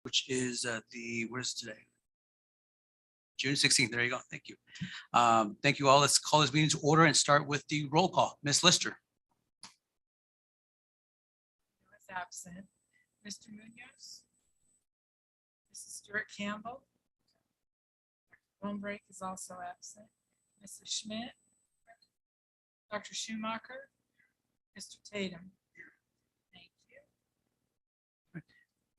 which is what is today? June 16th. There you go. Thank you. Thank you all. Let's call this meeting to order and start with the roll call. Ms. Lister. Was absent. Mr. Munoz. Mrs. Stewart Campbell. Dr. Bonebrake is also absent. Mrs. Schmidt. Dr. Schumacher. Mr. Tatum. Thank you.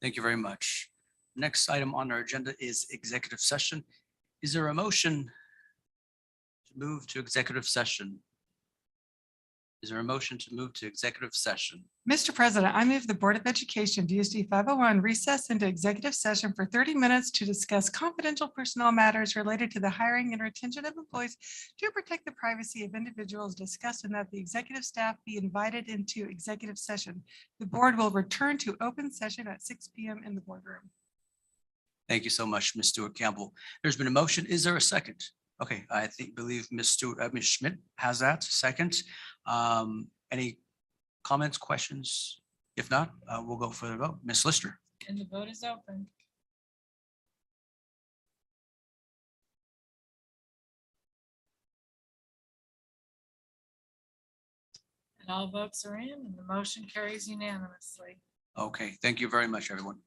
Thank you very much. Next item on our agenda is executive session. Is there a motion to move to executive session? Is there a motion to move to executive session? Mr. President, I move the Board of Education, DSD 501, recess into executive session for 30 minutes to discuss confidential personnel matters related to the hiring and retention of employees to protect the privacy of individuals discussed, and that the executive staff be invited into executive session. The board will return to open session at 6 p.m. in the boardroom. Thank you so much, Ms. Stewart Campbell. There's been a motion. Is there a second? Okay, believe Ms. Schmidt has that second. Any comments, questions? If not, we'll go for the vote. Ms. Lister. And the vote is open. And all votes are in, and the motion carries unanimously. Okay, thank you very much, everyone.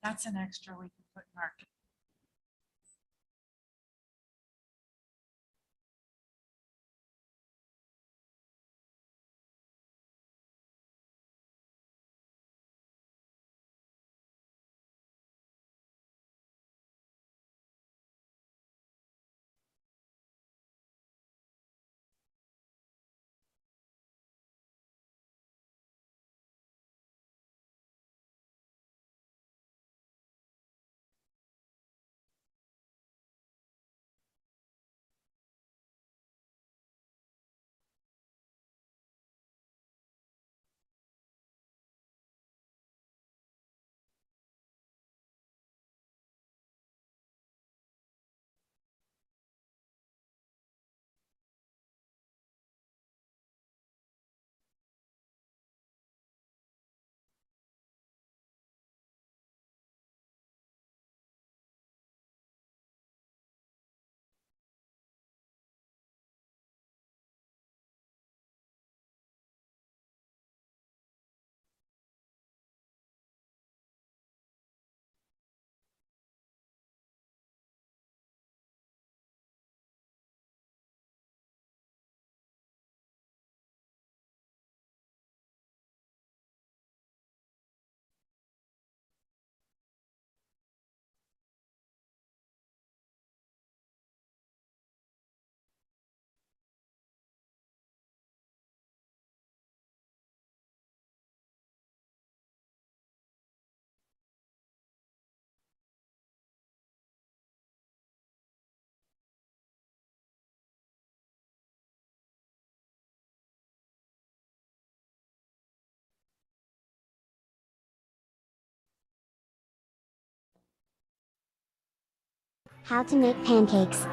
That's an extra we can put in our How to make pancakes.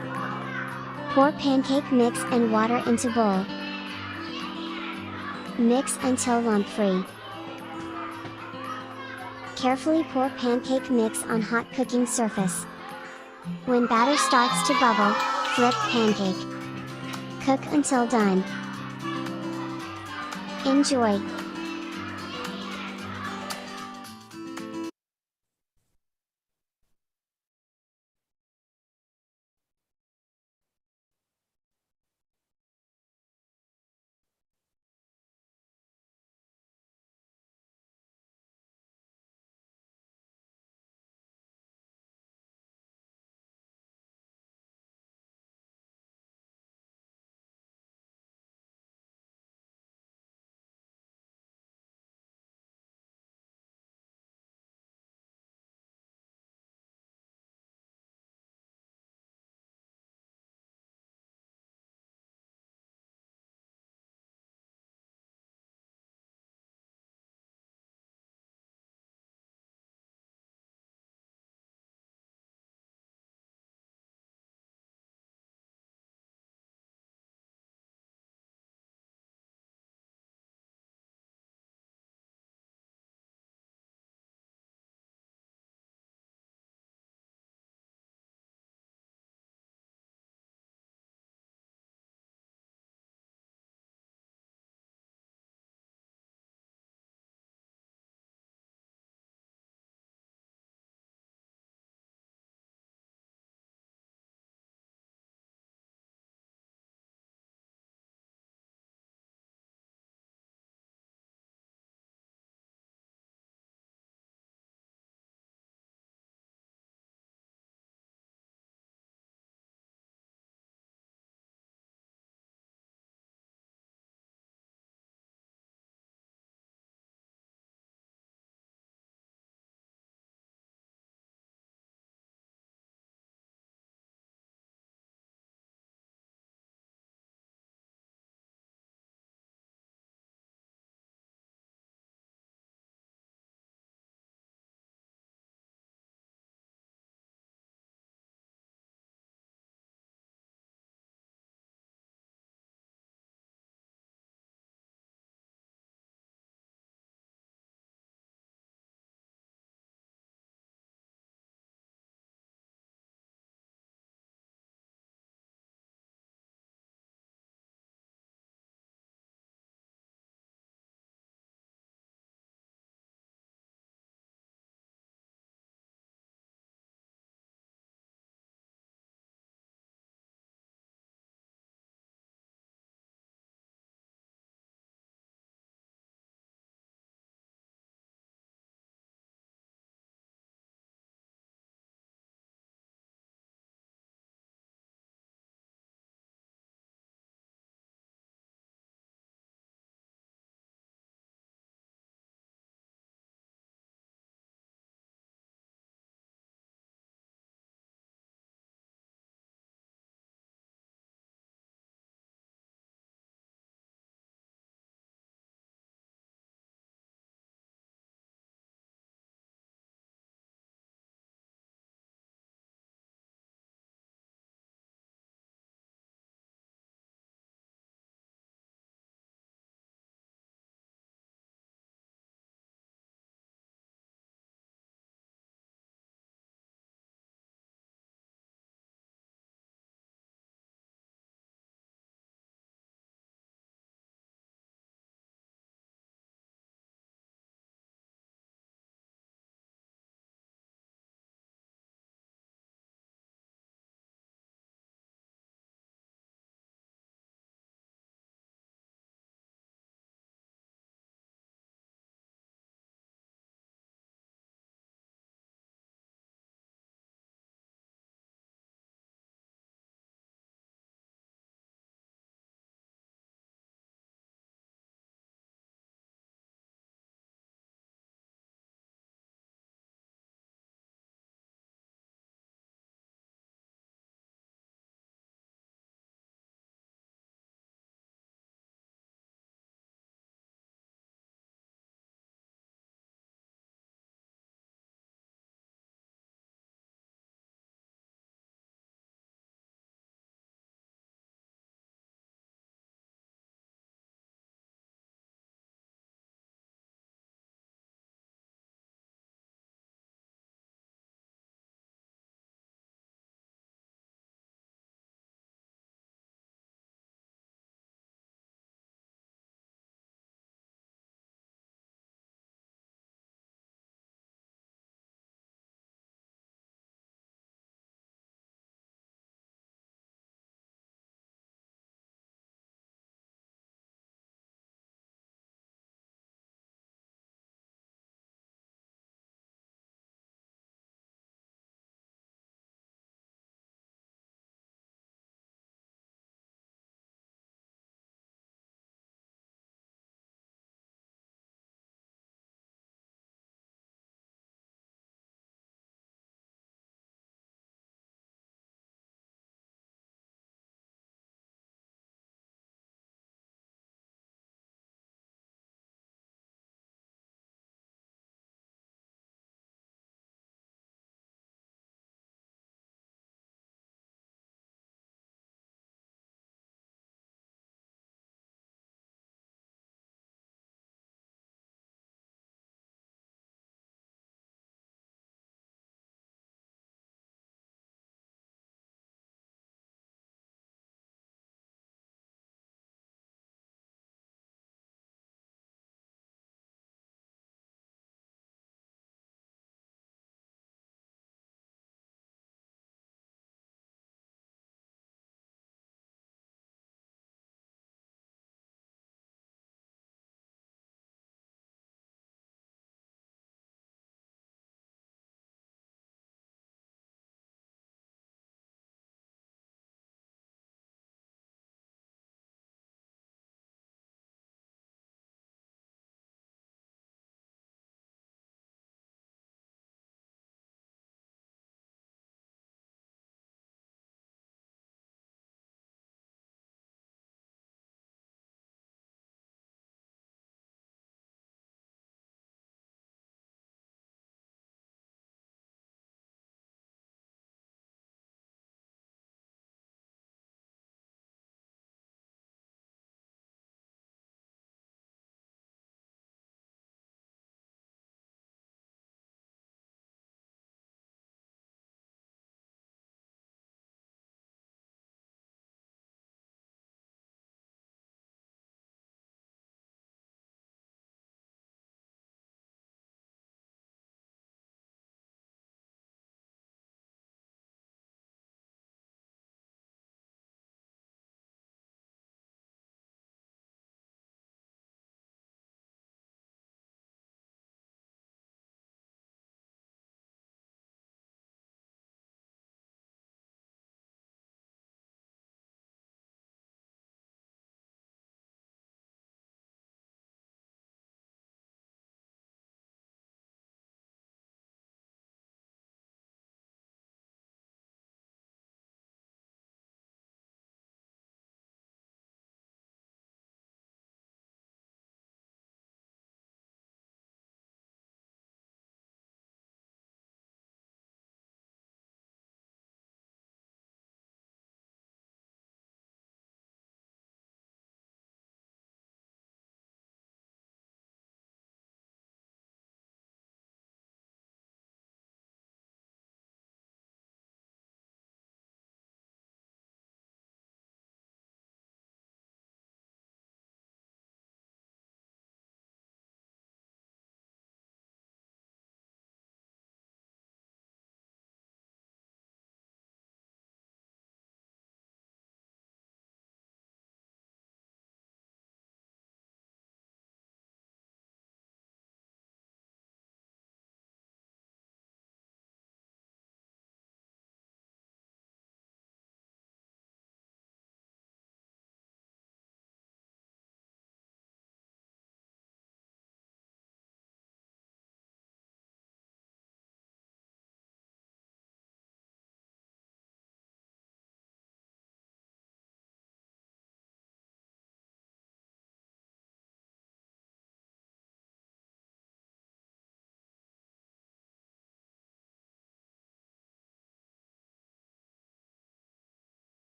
Pour pancake mix and water into bowl. Mix until lump-free. Carefully pour pancake mix on hot cooking surface. When batter starts to bubble, flip pancake. Cook until done. Enjoy.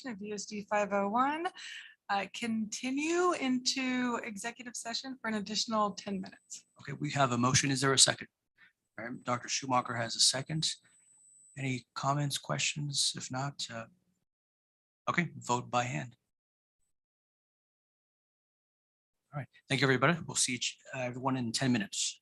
of USD 501, continue into executive session for an additional 10 minutes. Okay, we have a motion. Is there a second? All right, Dr. Schumacher has a second. Any comments, questions? If not, okay, vote by hand. All right, thank you, everybody. We'll see everyone in 10 minutes.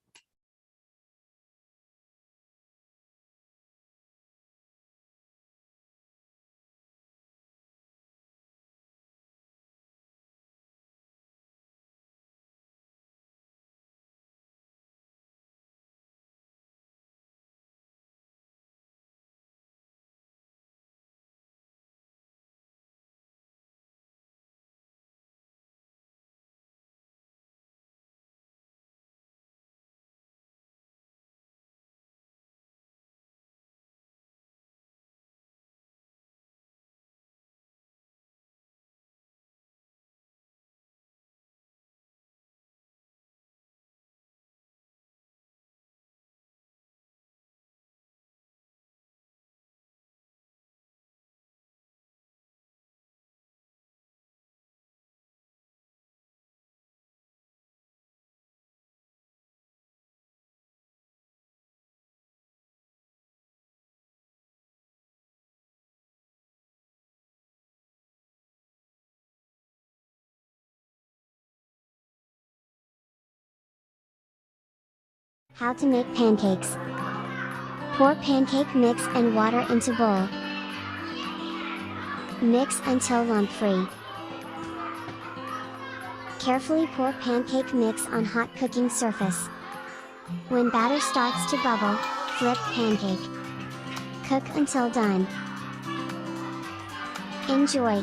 How to make pancakes. Pour pancake mix and water into bowl. Mix until lump-free. Carefully pour pancake mix on hot cooking surface. When batter starts to bubble, flip pancake. Cook until done. Enjoy!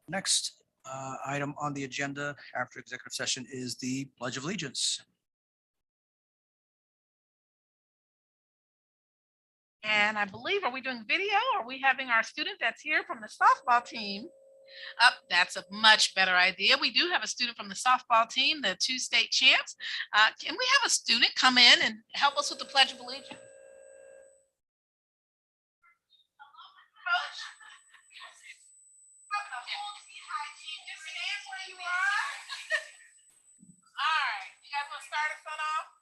Next item on the agenda after executive session is the Pledge of Allegiance. And I believe, are we doing video? Are we having our student that's here from the softball team? That's a much better idea. We do have a student from the softball team, the 2 state champs. Can we have a student come in and help us with the Pledge of Allegiance? Coach? Just stand where you are. All right, you guys want to start us on off?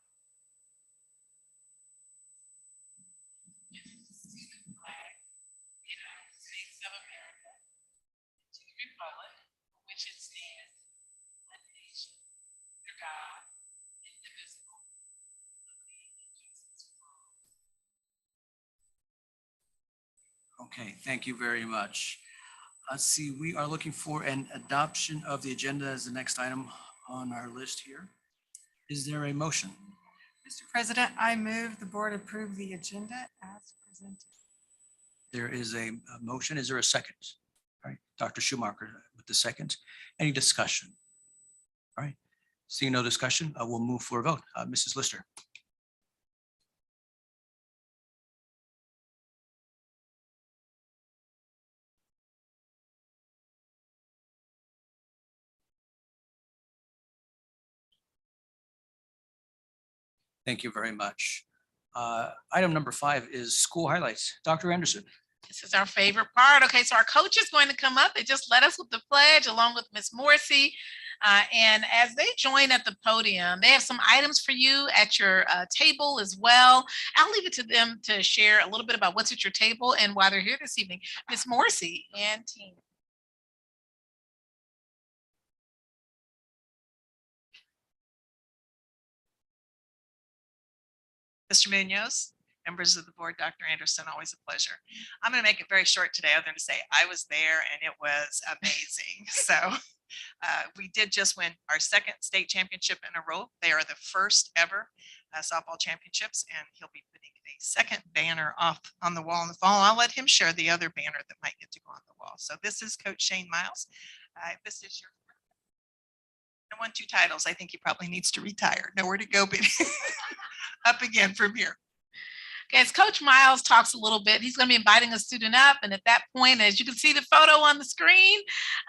United States of America, to the republic for which it stands, one nation, under God, indivisible, with liberty and justice for all. Okay, thank you very much. Let's see, we are looking for an adoption of the agenda as the next item on our list here. Is there a motion? Mr. President, I move the board approve the agenda as presented. There is a motion. Is there a second? All right, Dr. Schumacher with the second. Any discussion? All right, seeing no discussion, we'll move for a vote. Mrs. Lister. Thank you very much. Item number 5 is school highlights. Dr. Anderson. This is our favorite part. Okay, so our coach is going to come up. They just led us with the pledge along with Miss Morrissey. And as they join at the podium, they have some items for you at your table as well. I'll leave it to them to share a little bit about what's at your table and why they're here this evening. Miss Morrissey and team. Mr. Munoz, members of the board, Dr. Anderson, always a pleasure. I'm going to make it very short today, other than to say I was there and it was amazing. So we did just win our 2nd state championship in a row. They are the first ever softball championships, and he'll be putting a 2nd banner off on the wall in the fall. I'll let him share the other banner that might get to go on the wall. So this is Coach Shane Miles. This is your won 2 titles. I think he probably needs to retire. Nowhere to go, but up again from here. Okay, as Coach Miles talks a little bit, he's going to be inviting a student up. And at that point, as you can see the photo on the screen,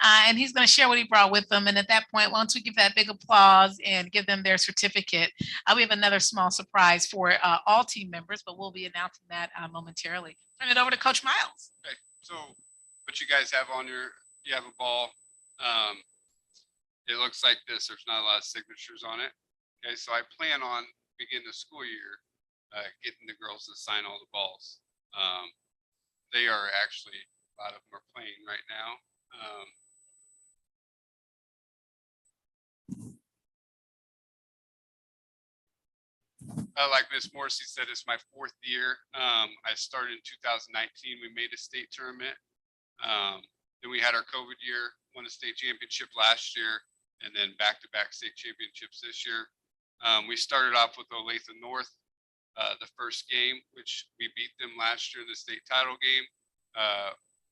and he's going to share what he brought with them. And at that point, once we give that big applause and give them their certificate, we have another small surprise for all team members, but we'll be announcing that momentarily. Turn it over to Coach Miles. Okay, so what you guys have on you have a ball. It looks like this. There's not a lot of signatures on it. Okay, so I plan on beginning the school year getting the girls to sign all the balls. They are actually, a lot of them are playing right now. Like Miss Morrissey said, it's my 4th year. I started in 2019. We made a state tournament. Then we had our COVID year, won a state championship last year, and then back-to-back state championships this year. We started off with Olathe North, the first game, which we beat them last year in the state title game.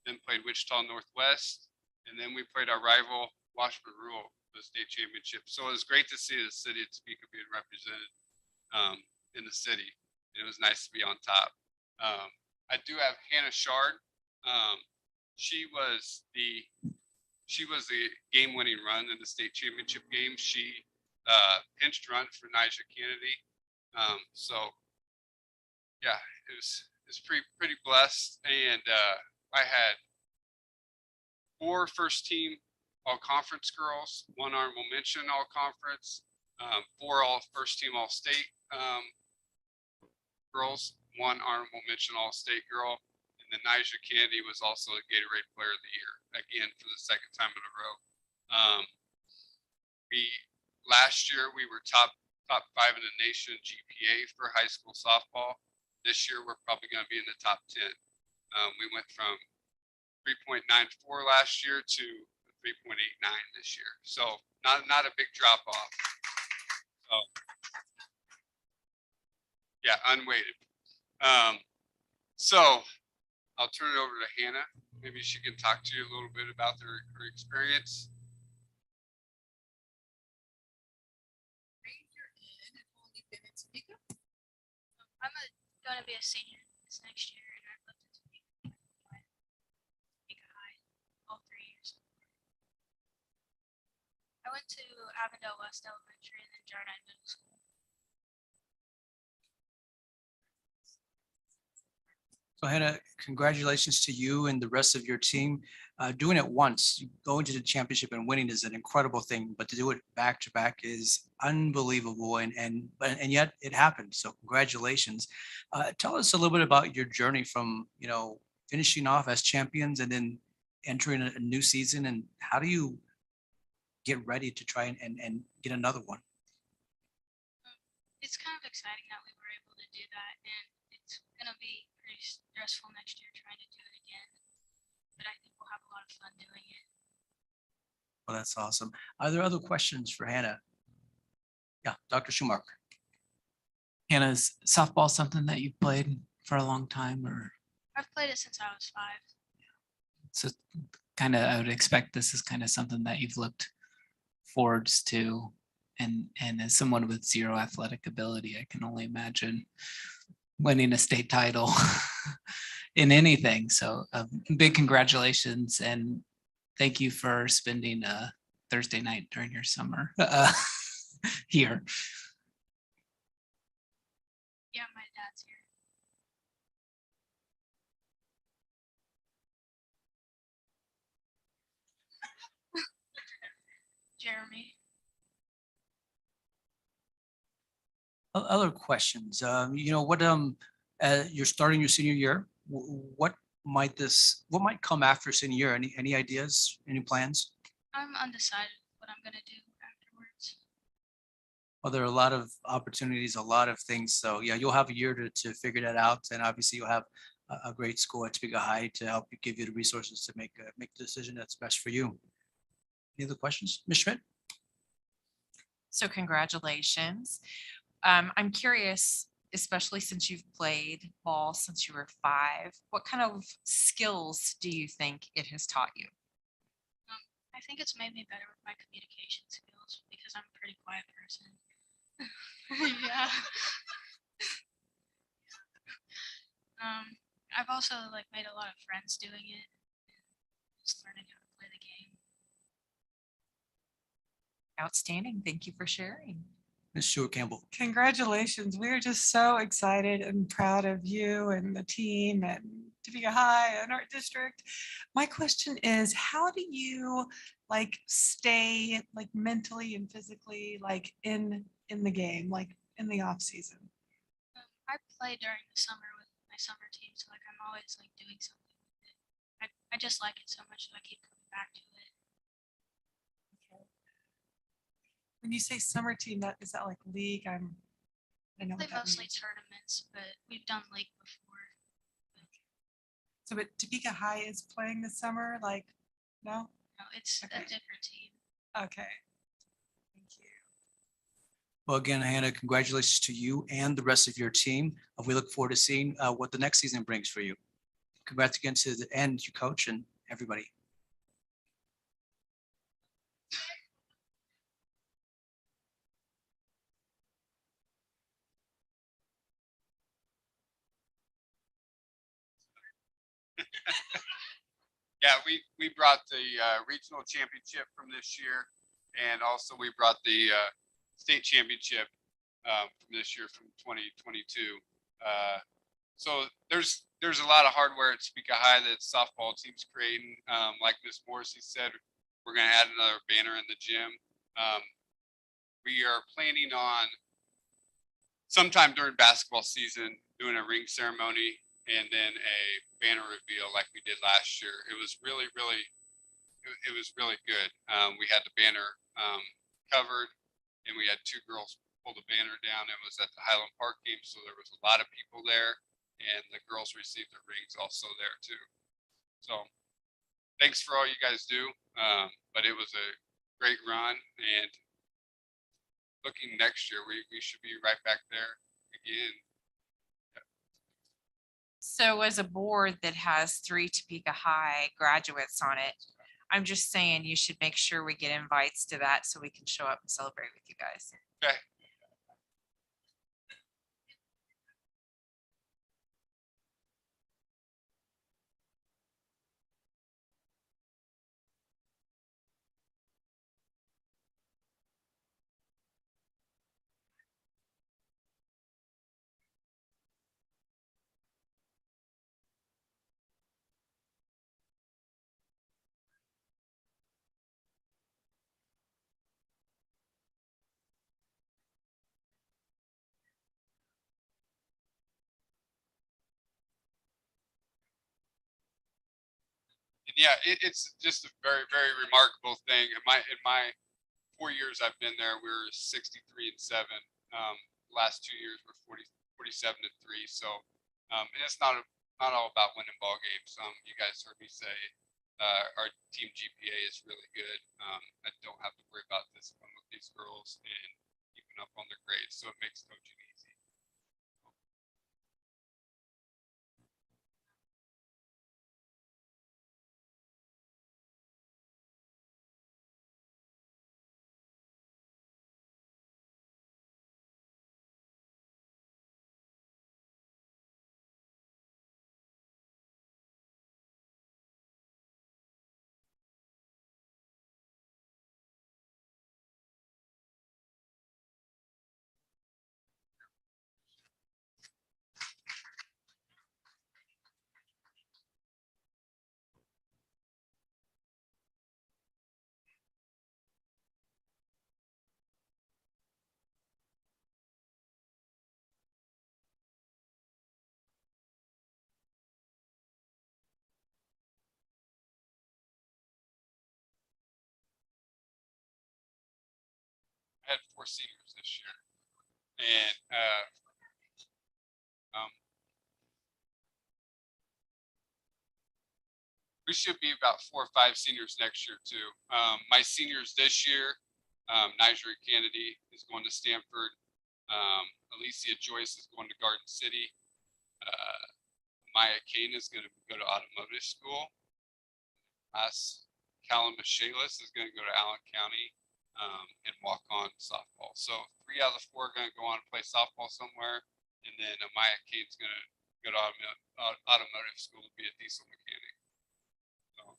Then played Wichita Northwest, and then we played our rival Washburn Rural, the state championship. So it was great to see the city of Topeka being represented in the city. It was nice to be on top. I do have Hannah Shard. She was the game-winning run in the state championship game. She pinched run for Nigel Kennedy. So yeah, it was pretty blessed. And I had 4 first team all conference girls, 1 honorable mention all conference, 4 all first team all state girls, 1 honorable mention all state girl. And then Nigel Kennedy was also a Gatorade Player of the Year, again, for the 2nd time in a row. Last year we were top 5 in the nation GPA for high school softball. This year we're probably going to be in the top 10. We went from 3.94 last year to 3.89 this year, so not a big drop off. So yeah, unweighted. So I'll turn it over to Hannah. Maybe she can talk to you a little bit about her experience. I'm going to be a senior this next year, and I've lived in Topeka High all 3 years. I went to Avondale West Elementary and then Jardine Middle School. So Hannah, congratulations to you and the rest of your team. Doing it once, going to the championship and winning is an incredible thing, but to do it back to back is unbelievable. And yet it happened. So congratulations. Tell us a little bit about your journey from, finishing off as champions and then entering a new season. And how do you get ready to try and get another one? It's kind of exciting that we were able to do that, and it's going to be pretty stressful next year trying to do it again. But I think we'll have a lot of fun doing it. Well, that's awesome. Are there other questions for Hannah? Yeah, Dr. Schumacher. Hannah, is softball something that you've played for a long time, or I've played it since I was 5. so kind of I would expect this is kind of something that you've looked forwards to, and as someone with zero athletic ability, I can only imagine winning a state title in anything. So big congratulations, and thank you for spending a Thursday night during your summer here. Yeah, my dad's here. Jeremy. Other questions, you're starting your senior year. What might come after senior year? Any ideas, any plans? I'm undecided what I'm going to do afterwards. Well, there are a lot of opportunities, a lot of things. So yeah, you'll have a year to figure that out. And obviously you'll have a great school at Topeka High to help you, give you the resources to make the decision that's best for you. Any other questions? Ms. Schmidt? So congratulations. I'm curious, especially since you've played ball since you were 5, what kind of skills do you think it has taught you? I think it's made me better with my communication skills because I'm a pretty quiet person. Yeah. I've also made a lot of friends doing it, and just learning how to play the game. Outstanding. Thank you for sharing. Ms. Stewart Campbell? Congratulations. We are just so excited and proud of you and the team and Topeka High and our district. My question is, how do you stay mentally and physically in the game, in the off season? I play during the summer with my summer team, so I'm always doing something with it. I just like it so much that I keep coming back to it. When you say summer team, is that league? I know Play what that mostly means. tournaments, but we've done league before. So, but Topeka High is playing this summer, no? No, it's Okay. a different team. Okay. Thank you. Well, again, Hannah, congratulations to you and the rest of your team. We look forward to seeing what the next season brings for you. Congrats again to the end, your coach and everybody. Yeah, we brought the regional championship from this year, and also we brought the state championship from this year from 2022. So there's a lot of hardware at Topeka High that softball team's creating. Like Ms. Morrissey said, we're going to add another banner in the gym. We are planning on sometime during basketball season doing a ring ceremony and then a banner reveal like we did last year. It was really good. We had the banner covered, and we had 2 girls pull the banner down. It was at the Highland Park game, so there was a lot of people there, and the girls received their rings also there too. So thanks for all you guys do. But it was a great run, and looking next year, we should be right back there again. So So as a board that has 3 Topeka High graduates on it, I'm just saying you should make sure we get invites to that so we can show up and celebrate with you guys. Okay. And yeah, it's just a very, very remarkable thing. In my 4 years I've been there, we're 63 and 7. Last 2 years we're 47 and 3. So, and it's not all about winning ball games. You guys heard me say our team GPA is really good. I don't have to worry about discipline with these girls and keeping up on their grades, so it makes coaching easy. I had 4 seniors this year, and we should be about 4 or 5 seniors next year too. My seniors this year, Nigeria Kennedy is going to Stanford. Alicia Joyce is going to Garden City. Maya Kane is going to go to automotive school. Callum Michaelis is going to go to Allen County and walk on softball. So 3 out of the 4 are going to go on and play softball somewhere. And then Maya Kane's going to go to automotive school to be a diesel mechanic. So.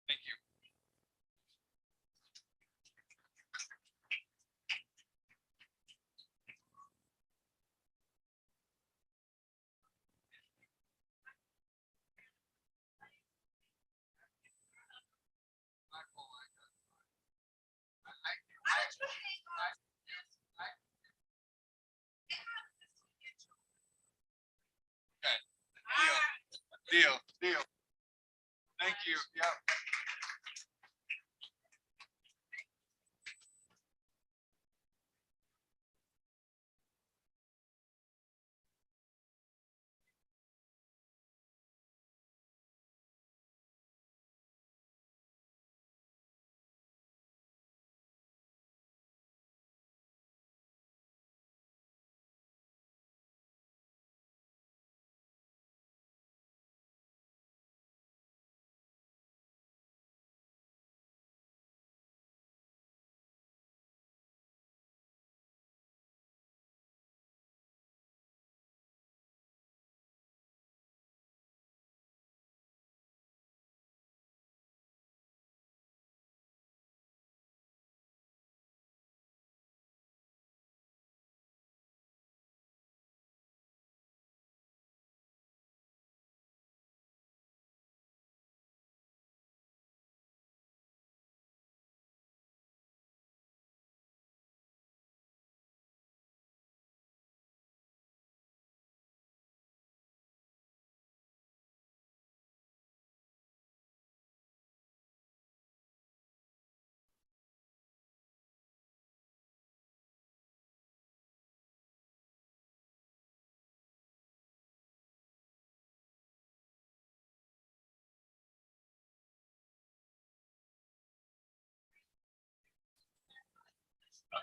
Thank you. Deal. Thank you. Yep.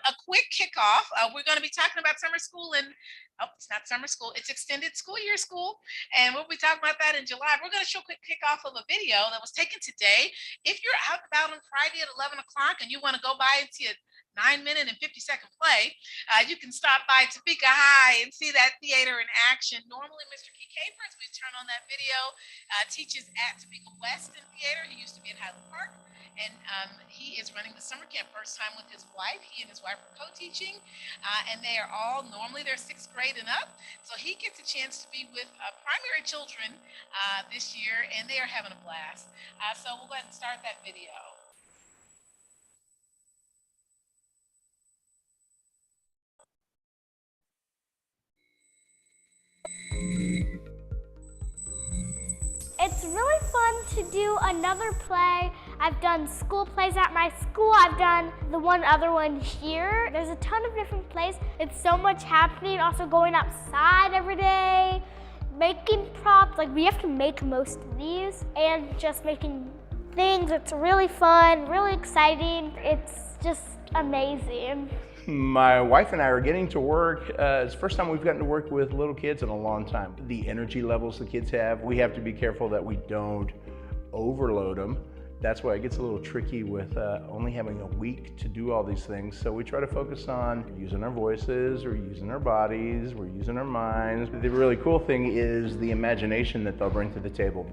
a quick kickoff. We're going to be talking about summer school and it's not summer school, it's extended school year school. And we'll be talking about that in July. We're going to show a quick kickoff of a video that was taken today. If you're out and about on Friday at 11 o'clock and you want to go by and see a 9-minute and 50-second play, you can stop by Topeka High and see that theater in action. Normally, Mr. Key Capers, we turn on that video, teaches at Topeka West in theater. He used to be in Highland Park. And he is running the summer camp first time with his wife. He and his wife are co-teaching, and they are all, normally they're 6th grade and up. So he gets a chance to be with primary children this year, and they are having a blast. So we'll go ahead and start that video. It's really fun to do another play. I've done school plays at my school. I've done the other one here. There's a ton of different plays. It's so much happening. Also going outside every day, making props. Like we have to make most of these and just making things. It's really fun, really exciting. It's just amazing. My wife and I are getting to work. It's the first time we've gotten to work with little kids in a long time. The energy levels the kids have, we have to be careful that we don't overload them. That's why it gets a little tricky with only having a week to do all these things. So we try to focus on using our voices, or using our bodies, we're using our minds. The really cool thing is the imagination that they'll bring to the table.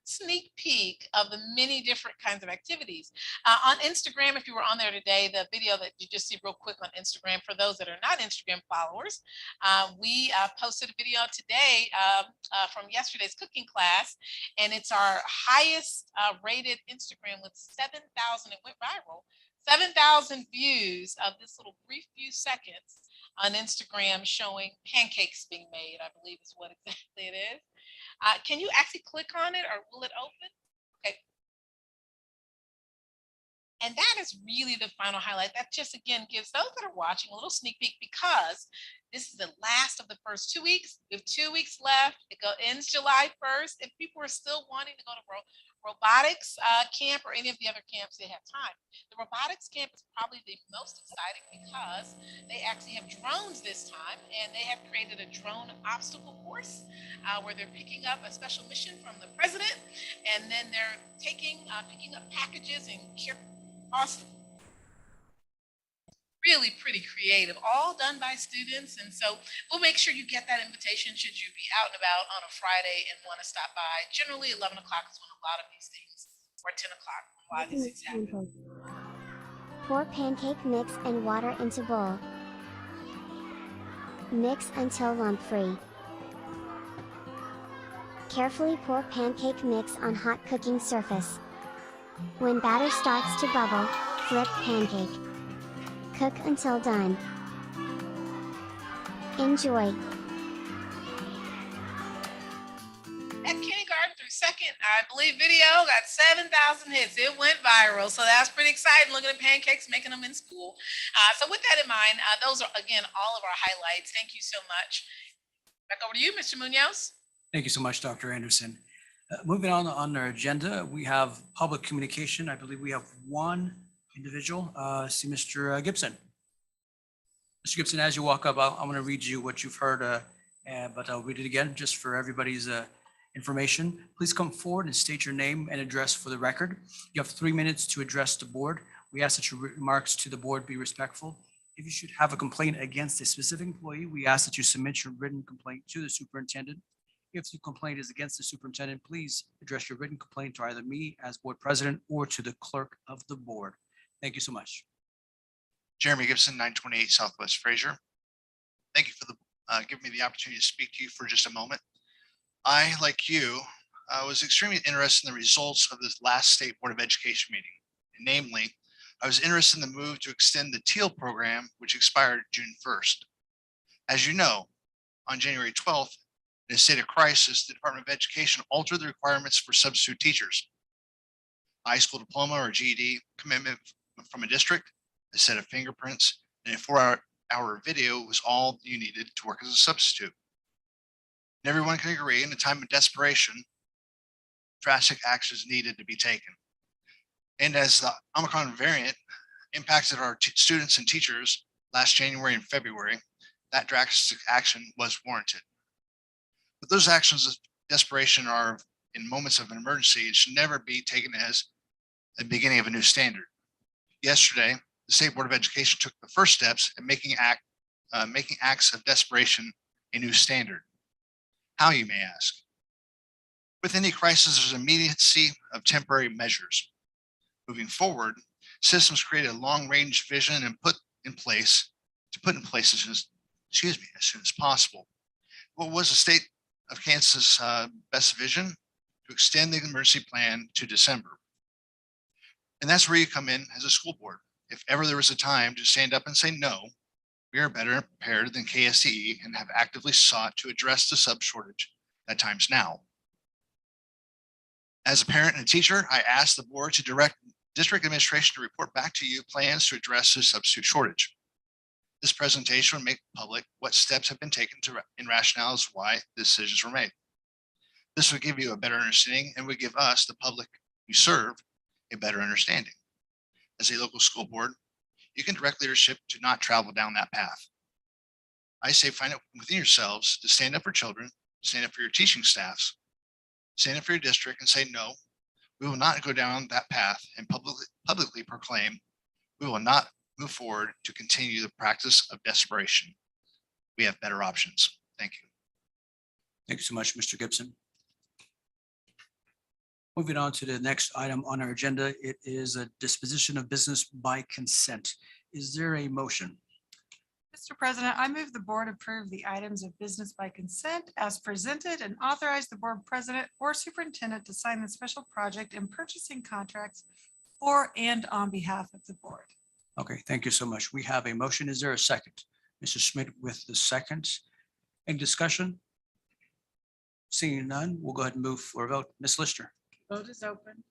Sneak peek of the many different kinds of activities. On Instagram, if you were on there today, the video that you just see real quick on Instagram, for those that are not Instagram followers, we posted a video today from yesterday's cooking class, and it's our highest rated Instagram with 7,000, it went viral, 7,000 views of this little brief few seconds on Instagram showing pancakes being made, I believe is what exactly it is. Can you actually click on it, or will it open? Okay. And that is really the final highlight. That just, again, gives those that are watching a little sneak peek, because this is the last of the first 2 weeks. We have 2 weeks left. It ends July 1st. If people are still wanting to go to Robotics Camp or any of the other camps, they have time. The Robotics Camp is probably the most exciting because they actually have drones this time, and they have created a drone obstacle course where they're picking up a special mission from the president, and then they're picking up packages and awesome. Really pretty creative, all done by students. And so we'll make sure you get that invitation should you be out and about on a Friday and want to stop by. Generally 11 o'clock is when a lot of these things, or 10 o'clock, when a lot of these things happen. Pour pancake mix and water into bowl. Mix until lump-free. Carefully pour pancake mix on hot cooking surface. When batter starts to bubble, flip pancake. Cook until done. Enjoy. That kindergarten through second, I believe, video got 7,000 hits. It went viral. So that's pretty exciting, looking at pancakes, making them in school. So with that in mind, those are, again, all of our highlights. Thank you so much. Back over to you, Mr. Munoz. Thank you so much, Dr. Anderson. Moving on our agenda, we have public communication. I believe we have one individual. See Mr. Gibson. Mr. Gibson, as you walk up, I'm going to read you what you've heard, but I'll read it again just for everybody's information. Please come forward and state your name and address for the record. You have 3 minutes to address the board. We ask that your remarks to the board be respectful. If you should have a complaint against a specific employee, we ask that you submit your written complaint to the superintendent. If the complaint is against the superintendent, please address your written complaint to either me as board president or to the clerk of the board. Thank you so much. Jeremy Gibson, 928 Southwest Fraser. Thank you for giving me the opportunity to speak to you for just a moment. I, like you, was extremely interested in the results of this last State Board of Education meeting. And namely, I was interested in the move to extend the TEAL program, which expired June 1st. As you know, on January 12th, in a state of crisis, the Department of Education altered the requirements for substitute teachers. A high school diploma or GED commitment from a district, a set of fingerprints, and a 4-hour video was all you needed to work as a substitute. And everyone can agree, in a time of desperation, drastic actions needed to be taken. And as the Omicron variant impacted our students and teachers last January and February, that drastic action was warranted. But those actions of desperation are in moments of an emergency and should never be taken as the beginning of a new standard. Yesterday, the State Board of Education took the first steps in making acts of desperation a new standard. How, you may ask? With any crisis, there's immediacy of temporary measures. Moving forward, systems create a long-range vision and put in place as soon as possible. What was the state of Kansas' best vision? To extend the emergency plan to December. And that's where you come in as a school board. If ever there was a time to stand up and say no, we are better prepared than KSTE and have actively sought to address the sub shortage at times now. As a parent and a teacher, I asked the board to direct district administration to report back to you plans to address the substitute shortage. This presentation will make public what steps have been taken in rationales why the decisions were made. This would give you a better understanding and would give us, the public you serve, a better understanding. As a local school board, you can direct leadership to not travel down that path. I say find it within yourselves to stand up for children, stand up for your teaching staffs, stand up for your district and say, no, we will not go down that path and publicly proclaim we will not move forward to continue the practice of desperation. We have better options. Thank you. Thank you so much, Mr. Gibson. Moving on to the next item on our agenda, it is a disposition of business by consent. Is there a motion? Mr. President, I move the board approve the items of business by consent as presented and authorize the board president or superintendent to sign the special project and purchasing contracts for and on behalf of the board. Okay, thank you so much. We have a motion. Is there a second? Mr. Schmidt with the second. Any discussion? Seeing none, we'll go ahead and move for a vote. Ms. Lister. Vote is open.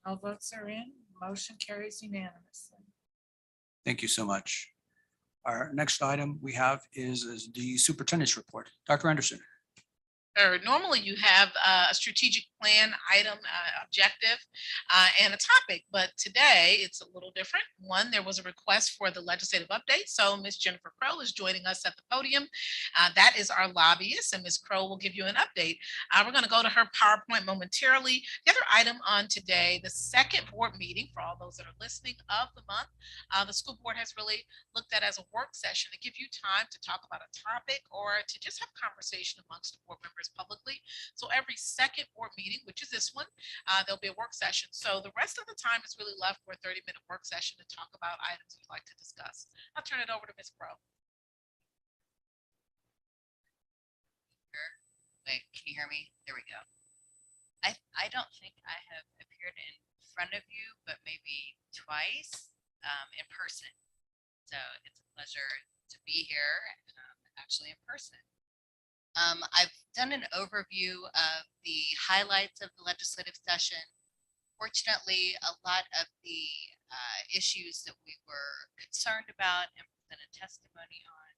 All votes are in. Motion carries unanimously. Thank you so much. Our next item we have is the superintendent's report. Dr. Anderson. Normally you have a strategic plan item, objective, and a topic, but today it's a little different. One, there was a request for the legislative update, so Ms. Jennifer Crow is joining us at the podium. That is our lobbyist, and Ms. Crow will give you an update. We're going to go to her PowerPoint momentarily. The other item on today, the second board meeting for all those that are listening of the month, the school board has really looked at as a work session to give you time to talk about a topic or to just have conversation amongst the board members publicly. So every second board meeting, which is this one, there'll be a work session. So the rest of the time is really left for a 30-minute work session to talk about items you'd like to discuss. I'll turn it over to Ms. Crow. Wait, can you hear me? There we go. I don't think I have appeared in front of you, but maybe twice in person. So it's a pleasure to be here, actually in person. I've done an overview of the highlights of the legislative session. Fortunately, a lot of the issues that we were concerned about and presented testimony on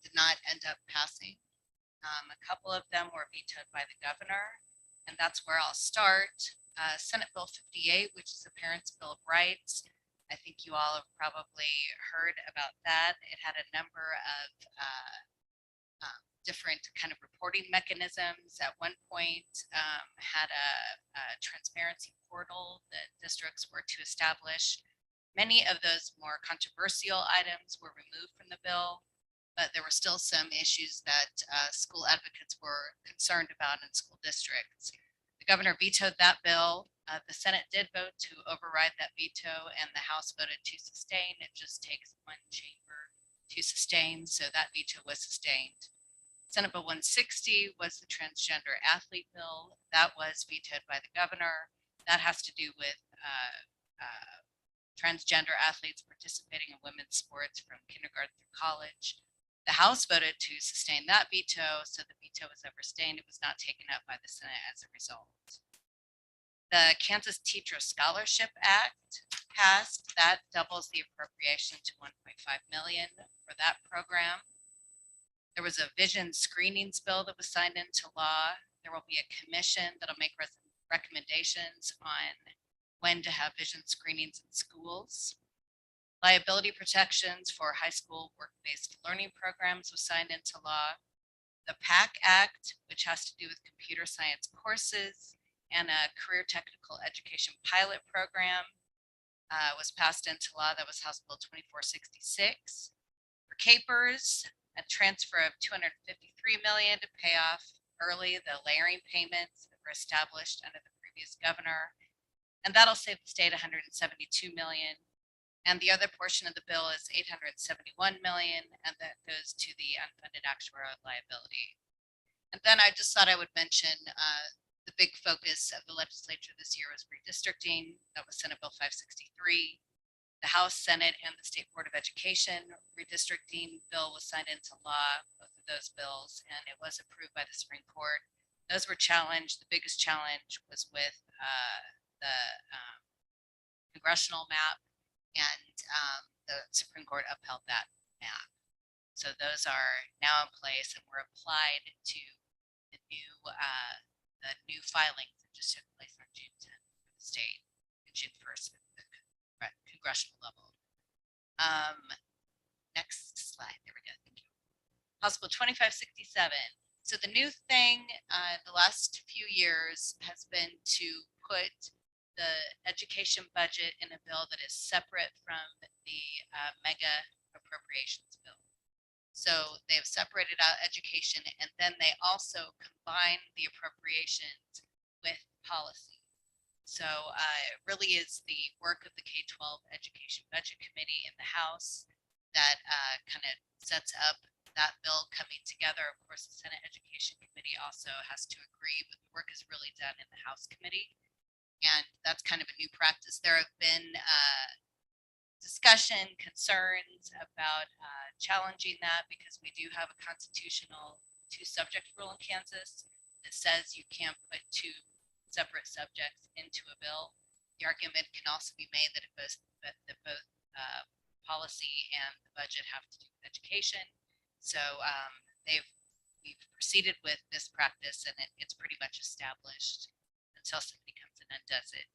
did not end up passing. A couple of them were vetoed by the governor, and that's where I'll start. Senate Bill 58, which is the Parents' Bill of Rights. I think you all have probably heard about that. It had a number of different kind of reporting mechanisms. At one point had a transparency portal that districts were to establish. Many of those more controversial items were removed from the bill, but there were still some issues that school advocates were concerned about in school districts. The governor vetoed that bill. The Senate did vote to override that veto, and the House voted to sustain. It just takes one chamber to sustain, so that veto was sustained. Senate Bill 160 was the transgender athlete bill. That was vetoed by the governor. That has to do with transgender athletes participating in women's sports from kindergarten through college. The House voted to sustain that veto, so the veto was overstayed. It was not taken up by the Senate as a result. The Kansas Teacher Scholarship Act passed. That doubles the appropriation to 1.5 million for that program. There was a vision screenings bill that was signed into law. There will be a commission that'll make recommendations on when to have vision screenings in schools. Liability protections for high school work-based learning programs was signed into law. The PAC Act, which has to do with computer science courses and a career technical education pilot program, was passed into law. That was House Bill 2466. For CAPERS, a transfer of 253 million to pay off early the layering payments that were established under the previous governor. And that'll save the state 172 million. And the other portion of the bill is 871 million, and that goes to the unfunded actuarial liability. And then I just thought I would mention the big focus of the legislature this year was redistricting. That was Senate Bill 563. The House, Senate, and the State Board of Education redistricting bill was signed into law, both of those bills, and it was approved by the Supreme Court. Those were challenged. The biggest challenge was with the congressional map, and the Supreme Court upheld that map. So those are now in place and were applied to the new filings that just took place on June 10th for the state and June 1st at the congressional level. Next slide. There we go. Thank you. House Bill 2567. So the new thing the last few years has been to put the education budget in a bill that is separate from the mega appropriations bill. So they have separated out education, and then they also combine the appropriations with policy. So it really is the work of the K-12 Education Budget Committee in the House that kind of sets up that bill coming together. Of course, the Senate Education Committee also has to agree, but the work is really done in the House Committee. And that's kind of a new practice. There have been discussion, concerns about challenging that because we do have a constitutional two-subject rule in Kansas that says you can't put two separate subjects into a bill. The argument can also be made that both policy and the budget have to do with education. So we've proceeded with this practice, and it's pretty much established until somebody comes in and does it.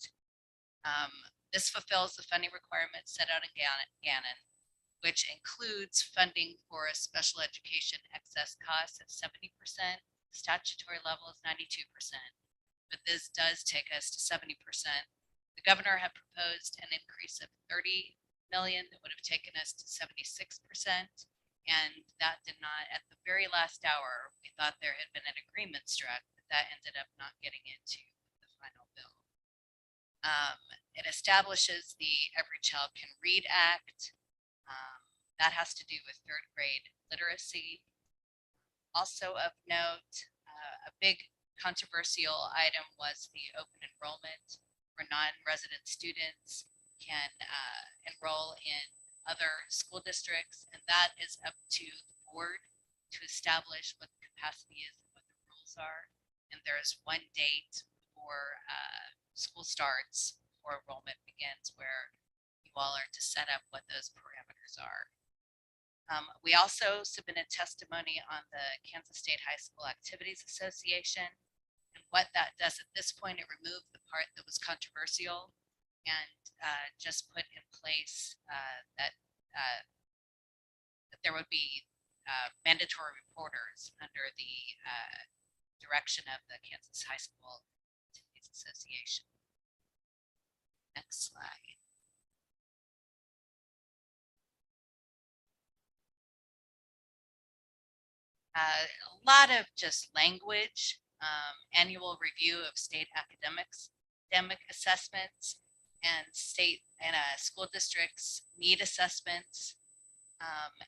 This fulfills the funding requirements set out in Gannon, which includes funding for a special education excess costs at 70%. The statutory level is 92%, but this does take us to 70%. The governor had proposed an increase of 30 million that would have taken us to 76%, and that did not. At the very last hour, we thought there had been an agreement struck, but that ended up not getting into the final bill. It establishes the Every Child Can Read Act. That has to do with third grade literacy. Also of note, a big controversial item was the open enrollment, where non-resident students can enroll in other school districts, and that is up to the board to establish what the capacity is and what the rules are. And there is one date before school starts, before enrollment begins, where you all are to set up what those parameters are. We also submitted testimony on the Kansas State High School Activities Association. And what that does at this point, it removed the part that was controversial and just put in place that there would be mandatory reporters under the direction of the Kansas High School Activities Association. Next slide. A lot of just language, annual review of state academic assessments and state and school districts need assessments,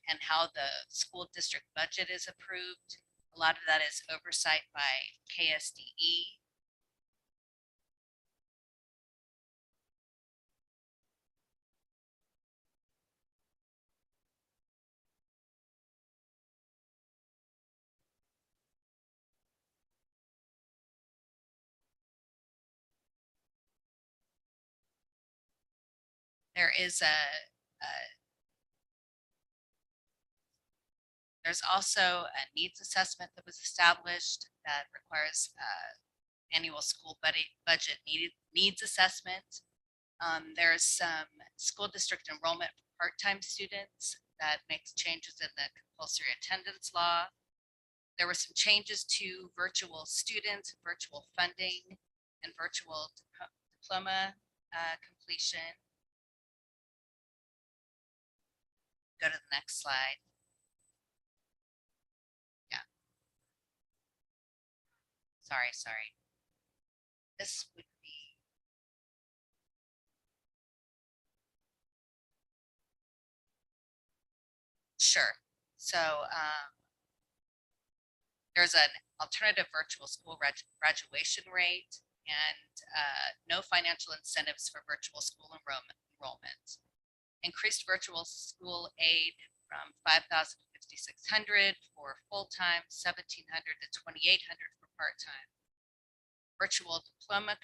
and how the school district budget is approved. A lot of that is oversight by KSDE. There is there's also a needs assessment that was established that requires annual school budget needs assessment. There's some school district enrollment for part-time students that makes changes in the compulsory attendance law. There were some changes to virtual students, virtual funding, and virtual diploma completion. Go to the next slide. Yeah. Sorry. This would be. Sure. So there's an alternative virtual school graduation rate and no financial incentives for virtual school enrollment. Increased virtual school aid from $5,000 to $5,600 for full-time, $1,700 to $2,800 for part-time. Virtual diploma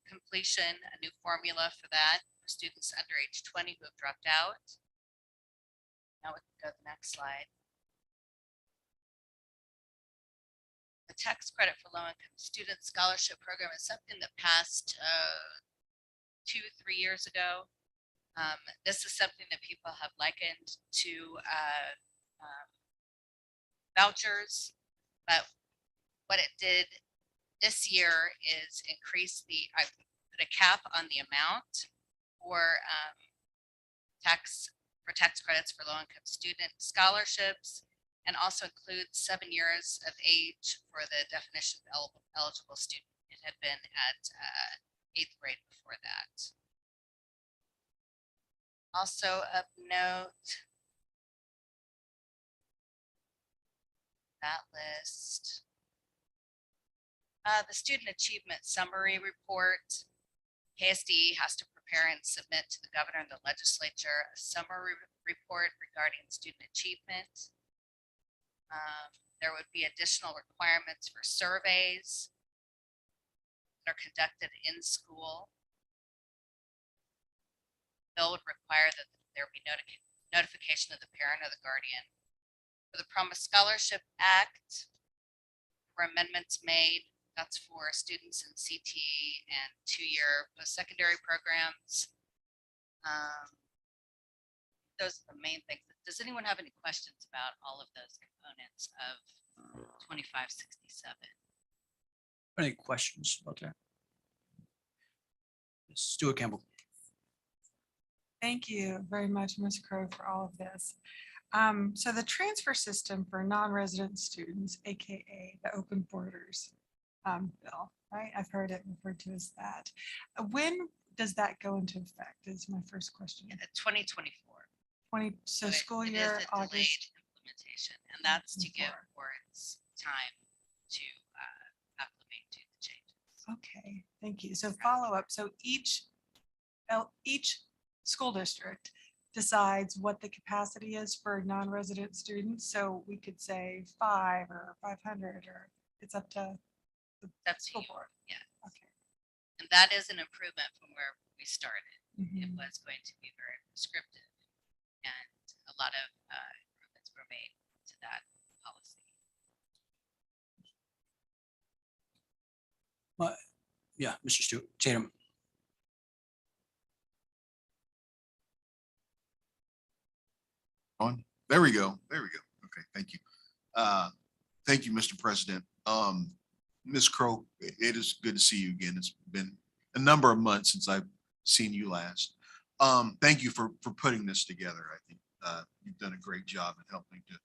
completion, a new formula for that for students under age 20 who have dropped out. Now we can go to the next slide. The tax credit for low-income student scholarship program is something that passed 2-3 years ago. This is something that people have likened to vouchers, but what it did this year is increase I put a cap on the amount for tax credits for low-income student scholarships, and also includes 7 years of age for the definition of eligible student. It had been at 8th grade before that. Also of note, that list, the student achievement summary report. KSDE has to prepare and submit to the governor and the legislature a summary report regarding student achievement. There would be additional requirements for surveys that are conducted in school. Bill would require that there be notification of the parent or the guardian. For the Promise Scholarship Act, were amendments made. That's for students in CT and 2-year post-secondary programs. Those are the main things. Does anyone have any questions about all of those components of 2567? Any questions about that? Stuart Campbell. Thank you very much, Ms. Crowe, for all of this. So the transfer system for non-resident students, AKA the open borders bill, right? I've heard it referred to as that. When does that go into effect is my first question. 2024. So it- school it is year, a delayed August. implementation, and that's to give boards time to acclimate to the changes. Okay, thank you. So follow up. So each school district decides what the capacity is for non-resident students. So we could say 5 or 500, or it's up to the That's school board. Yeah. Okay. And that is an improvement from where we started. It Mhm. was going to be very prescriptive, and a lot of improvements were made to that policy. Well, yeah, Mr. Stewart, Tatum. On. There we go. Okay, thank you. Thank you, Mr. President. Ms. Crowe, it is good to see you again. It's been a number of months since I've seen you last. Thank you for putting this together. I think you've done a great job in helping to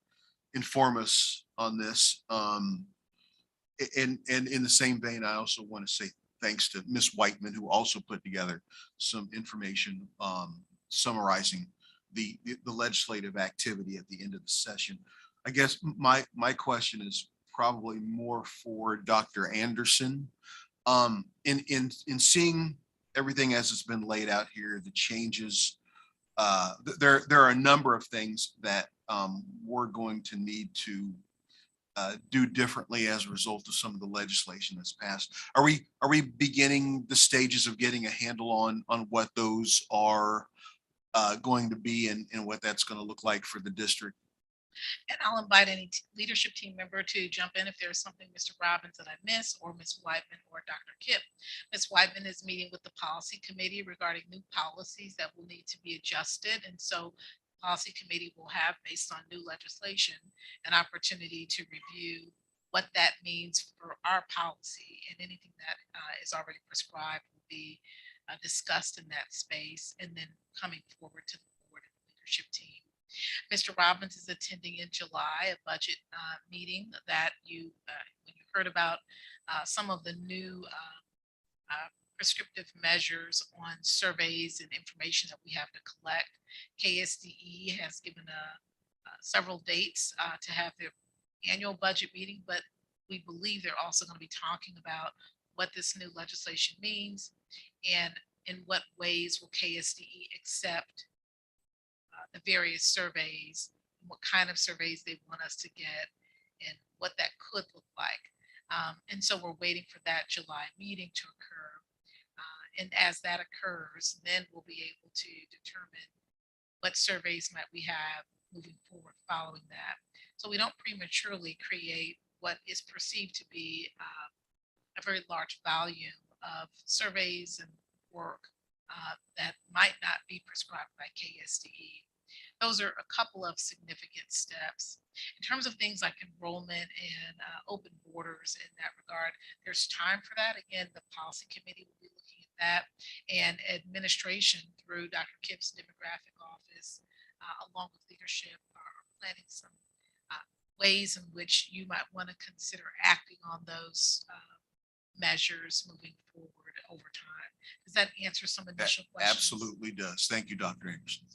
inform us on this. And in the same vein, I also want to say thanks to Ms. Whiteman, who also put together some information summarizing the legislative activity at the end of the session. I guess my question is probably more for Dr. Anderson. In seeing everything as it's been laid out here, the changes, there are a number of things that we're going to need to do differently as a result of some of the legislation that's passed. Are we beginning the stages of getting a handle on what those are? going to be and what that's going to look like for the district. And I'll invite any leadership team member to jump in if there's something, Mr. Robbins, that I miss, or Ms. Whiteman or Dr. Kip. Ms. Whiteman is meeting with the policy committee regarding new policies that will need to be adjusted. And so policy committee will have, based on new legislation, an opportunity to review what that means for our policy, and anything that is already prescribed will be discussed in that space and then coming forward to the board and leadership team. Mr. Robbins is attending in July a budget meeting that when you heard about some of the new prescriptive measures on surveys and information that we have to collect. KSDE has given several dates to have their annual budget meeting, but we believe they're also going to be talking about what this new legislation means and in what ways will KSDE accept the various surveys, what kind of surveys they want us to get, and what that could look like. And so we're waiting for that July meeting to occur. And as that occurs, then we'll be able to determine what surveys might we have moving forward following that. So we don't prematurely create what is perceived to be a very large volume of surveys and work that might not be prescribed by KSDE. Those are a couple of significant steps. In terms of things like enrollment and open borders in that regard, there's time for that. Again, the policy committee will be looking at that, and administration through Dr. Kip's demographic office, along with leadership, are planning some ways in which you might want to consider acting on those measures moving forward over time. Does that answer some initial questions? Absolutely does. Thank you, Dr. Anderson.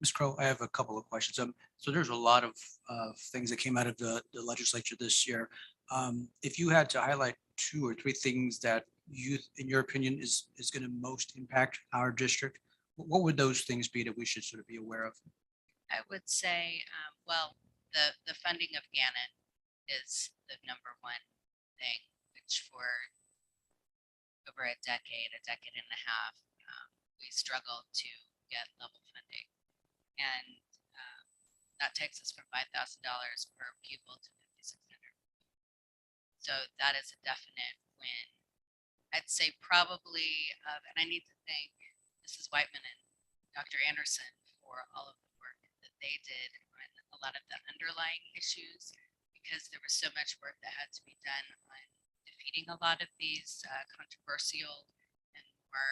Ms. Crowe, I have a couple of questions. So there's a lot of things that came out of the legislature this year. If you had to highlight 2 or 3 things that you, in your opinion, is going to most impact our district, what would those things be that we should sort of be aware of? I would say, well, the funding of Gannon is the number one thing, which for over a decade and a half, we struggled to get level funding. And that takes us from $5,000 per pupil to $5,600. So that is a definite win. I'd say probably, and I need to thank Mrs. Whiteman and Dr. Anderson for all of the work that they did on a lot of the underlying issues, because there was so much work that had to be done on defeating a lot of these controversial and more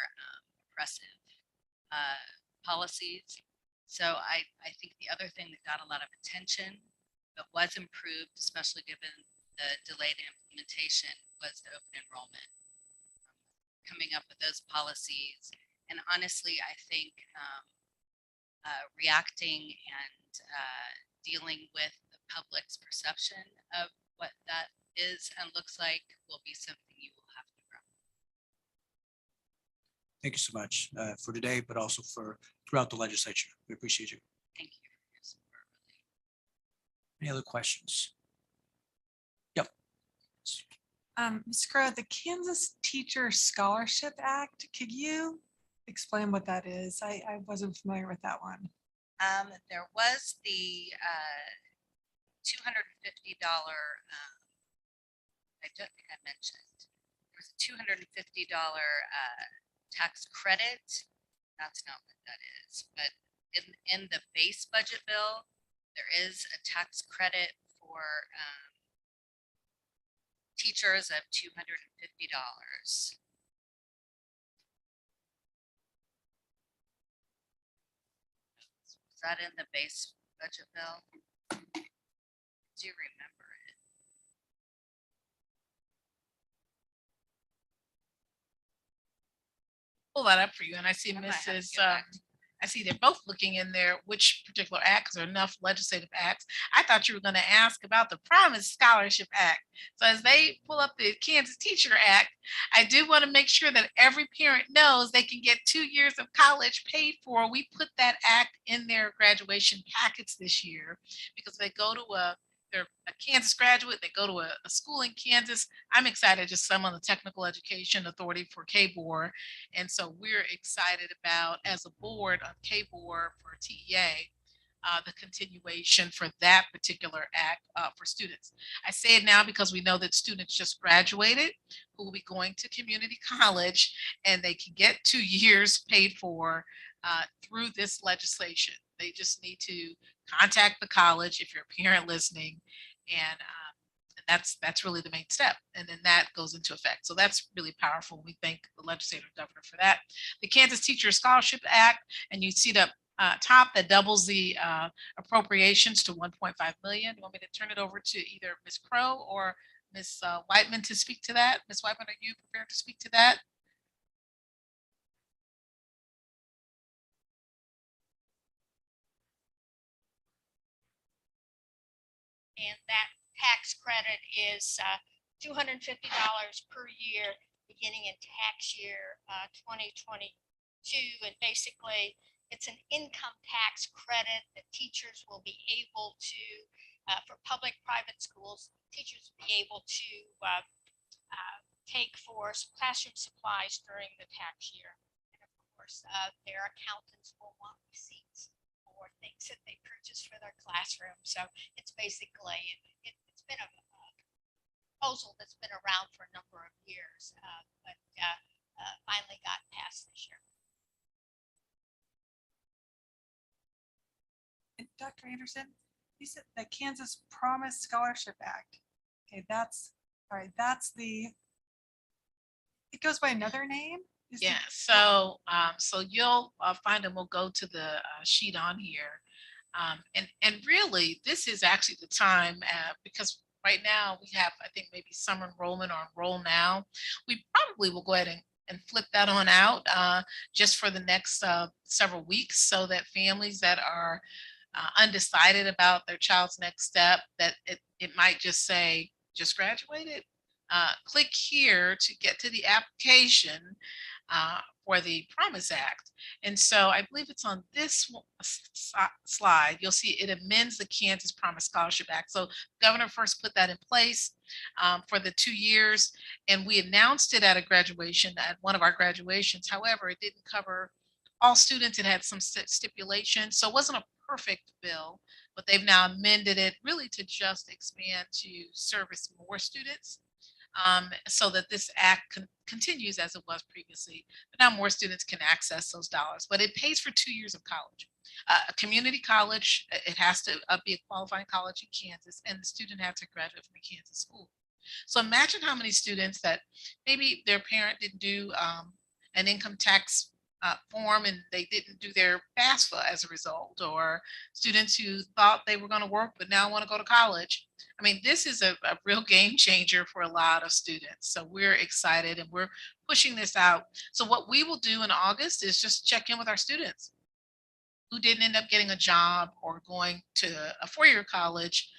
oppressive policies. So I think the other thing that got a lot of attention but was improved, especially given the delayed implementation, was the open enrollment. Coming up with those policies. And honestly, I think reacting and dealing with the public's perception of what that is and looks like will be something you will have to grow. Thank you so much for today, but also for throughout the legislature. We appreciate you. Thank you for your support. Any other questions? Yep. Ms. Crowe, the Kansas Teacher Scholarship Act, could you explain what that is? I wasn't familiar with that one. There was the $250, I don't think I mentioned, there was a $250 tax credit. That's not what that is, but in the base budget bill, there is a tax credit for teachers of $250. Was that in the base budget bill? Do you remember it? Pull that up for you, and I see I might have to Mrs. go back. I see they're both looking in there, which particular acts or enough legislative acts. I thought you were going to ask about the Promise Scholarship Act. So as they pull up the Kansas Teacher Act, I do want to make sure that every parent knows they can get 2 years of college paid for. We put that act in their graduation packets this year because they go to a they're a Kansas graduate, they go to a school in Kansas. I'm excited, just I'm on the Technical Education Authority for KBOR. And so we're excited about, as a board on KBOR for TEA, the continuation for that particular act for students. I say it now because we know that students just graduated who will be going to community college, and they can get 2 years paid for through this legislation. They just need to contact the college if you're a parent listening, and that's really the main step. And then that goes into effect. So that's really powerful. We thank the legislative governor for that. The Kansas Teacher Scholarship Act, and you see the top that doubles the appropriations to 1.5 million. You want me to turn it over to either Ms. Crow or Ms. Whiteman to speak to that? Ms. Whiteman, are you prepared to speak to that? And that tax credit is $250 per year, beginning in tax year 2022. And basically, it's an income tax credit that teachers will be able to, for public-private schools, teachers will be able to take for classroom supplies during the tax year. And of course, their accountants will want receipts for things that they purchase for their classroom. So it's basically, it's been a proposal that's been around for a number of years, but finally got passed this year. And Dr. Anderson, you said the Kansas Promise Scholarship Act. Okay, that's, all right, that's the, it goes by another name? Yeah, so so you'll find, and we'll go to the sheet on here. And really, this is actually the time, because right now we have, I think, maybe summer enrollment or enroll now. We probably will go ahead and flip that on out just for the next several weeks, so that families that are undecided about their child's next step, that it might just say, just graduated. Click here to get to the application for the Promise Act. And so I believe it's on this slide. You'll see it amends the Kansas Promise Scholarship Act. So Governor first put that in place for the 2 years, and we announced it at a graduation, at one of our graduations. However, it didn't cover all students. It had some stipulations, so it wasn't a perfect bill, but they've now amended it really to just expand to service more students. So that this act continues as it was previously, but now more students can access those dollars. But it pays for 2 years of college. A community college, it has to be a qualifying college in Kansas, and the student has to graduate from a Kansas school. So imagine how many students that maybe their parent didn't do an income tax form, and they didn't do their FAFSA as a result, or students who thought they were going to work but now want to go to college. I mean, this is a real game changer for a lot of students. So we're excited, and we're pushing this out. So what we will do in August is just check in with our students who didn't end up getting a job or going to a 4-year college,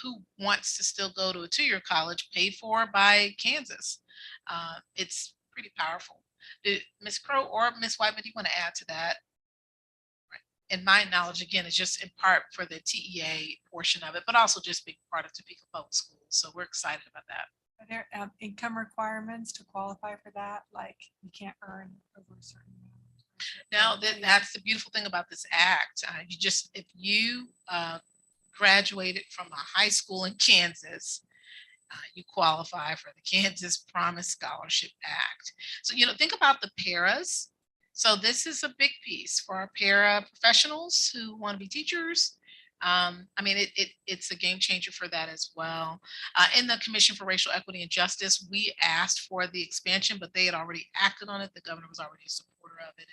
who wants to still go to a 2-year college paid for by Kansas. It's pretty powerful. Ms. Crow or Ms. Whiteman, do you want to add to that? And my knowledge, again, is just in part for the TEA portion of it, but also just being part of Topeka Public Schools. So we're excited about that. Are there income requirements to qualify for that? Like you can't earn over a certain amount? No, that's the beautiful thing about this act. You just, if you graduated from a high school in Kansas, you qualify for the Kansas Promise Scholarship Act. So, think about the paras. So this is a big piece for our para professionals who want to be teachers. I mean, it's a game changer for that as well. In the Commission for Racial Equity and Justice, we asked for the expansion, but they had already acted on it. The governor was already a supporter of it.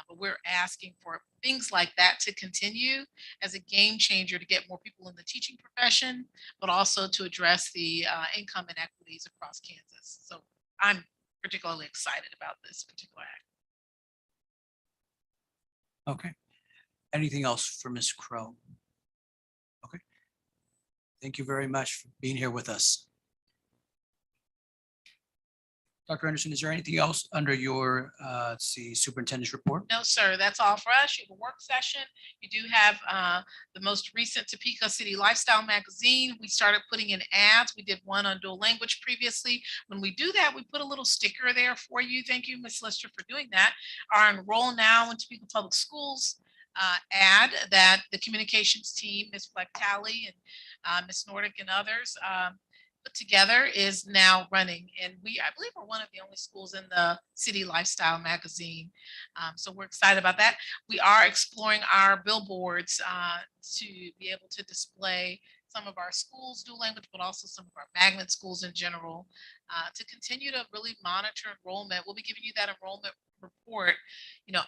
But we're asking for things like that to continue as a game changer to get more people in the teaching profession, but also to address the income inequities across Kansas. So I'm particularly excited about this particular act. Okay. Anything else for Ms. Crow? Okay. Thank you very much for being here with us. Dr. Anderson, is there anything else under your, let's see, superintendent's report? No, sir, that's all for us. You have a work session. You do have the most recent Topeka City Lifestyle magazine. We started putting in ads. We did one on dual language previously. When we do that, we put a little sticker there for you. Thank you, Ms. Lister, for doing that. Our Enroll Now in Topeka Public Schools ad that the communications team, Ms. Fleck Talley and Ms. Nordic and others put together is now running. And I believe we're one of the only schools in the City Lifestyle magazine. So we're excited about that. We are exploring our billboards to be able to display some of our schools dual language, but also some of our magnet schools in general, to continue to really monitor enrollment. We'll be giving you that enrollment report,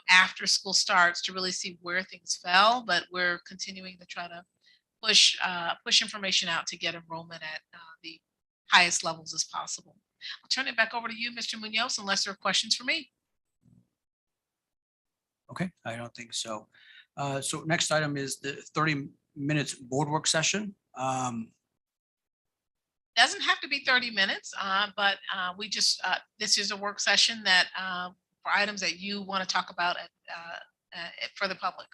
after school starts to really see where things fell, but we're continuing to try to push information out to get enrollment at the highest levels as possible. I'll turn it back over to you, Mr. Munoz, unless there are questions for me. Okay, I don't think so. So next item is the 30 minutes board work session. Doesn't have to be 30 minutes, but we just, this is a work session that for items that you want to talk about for the public.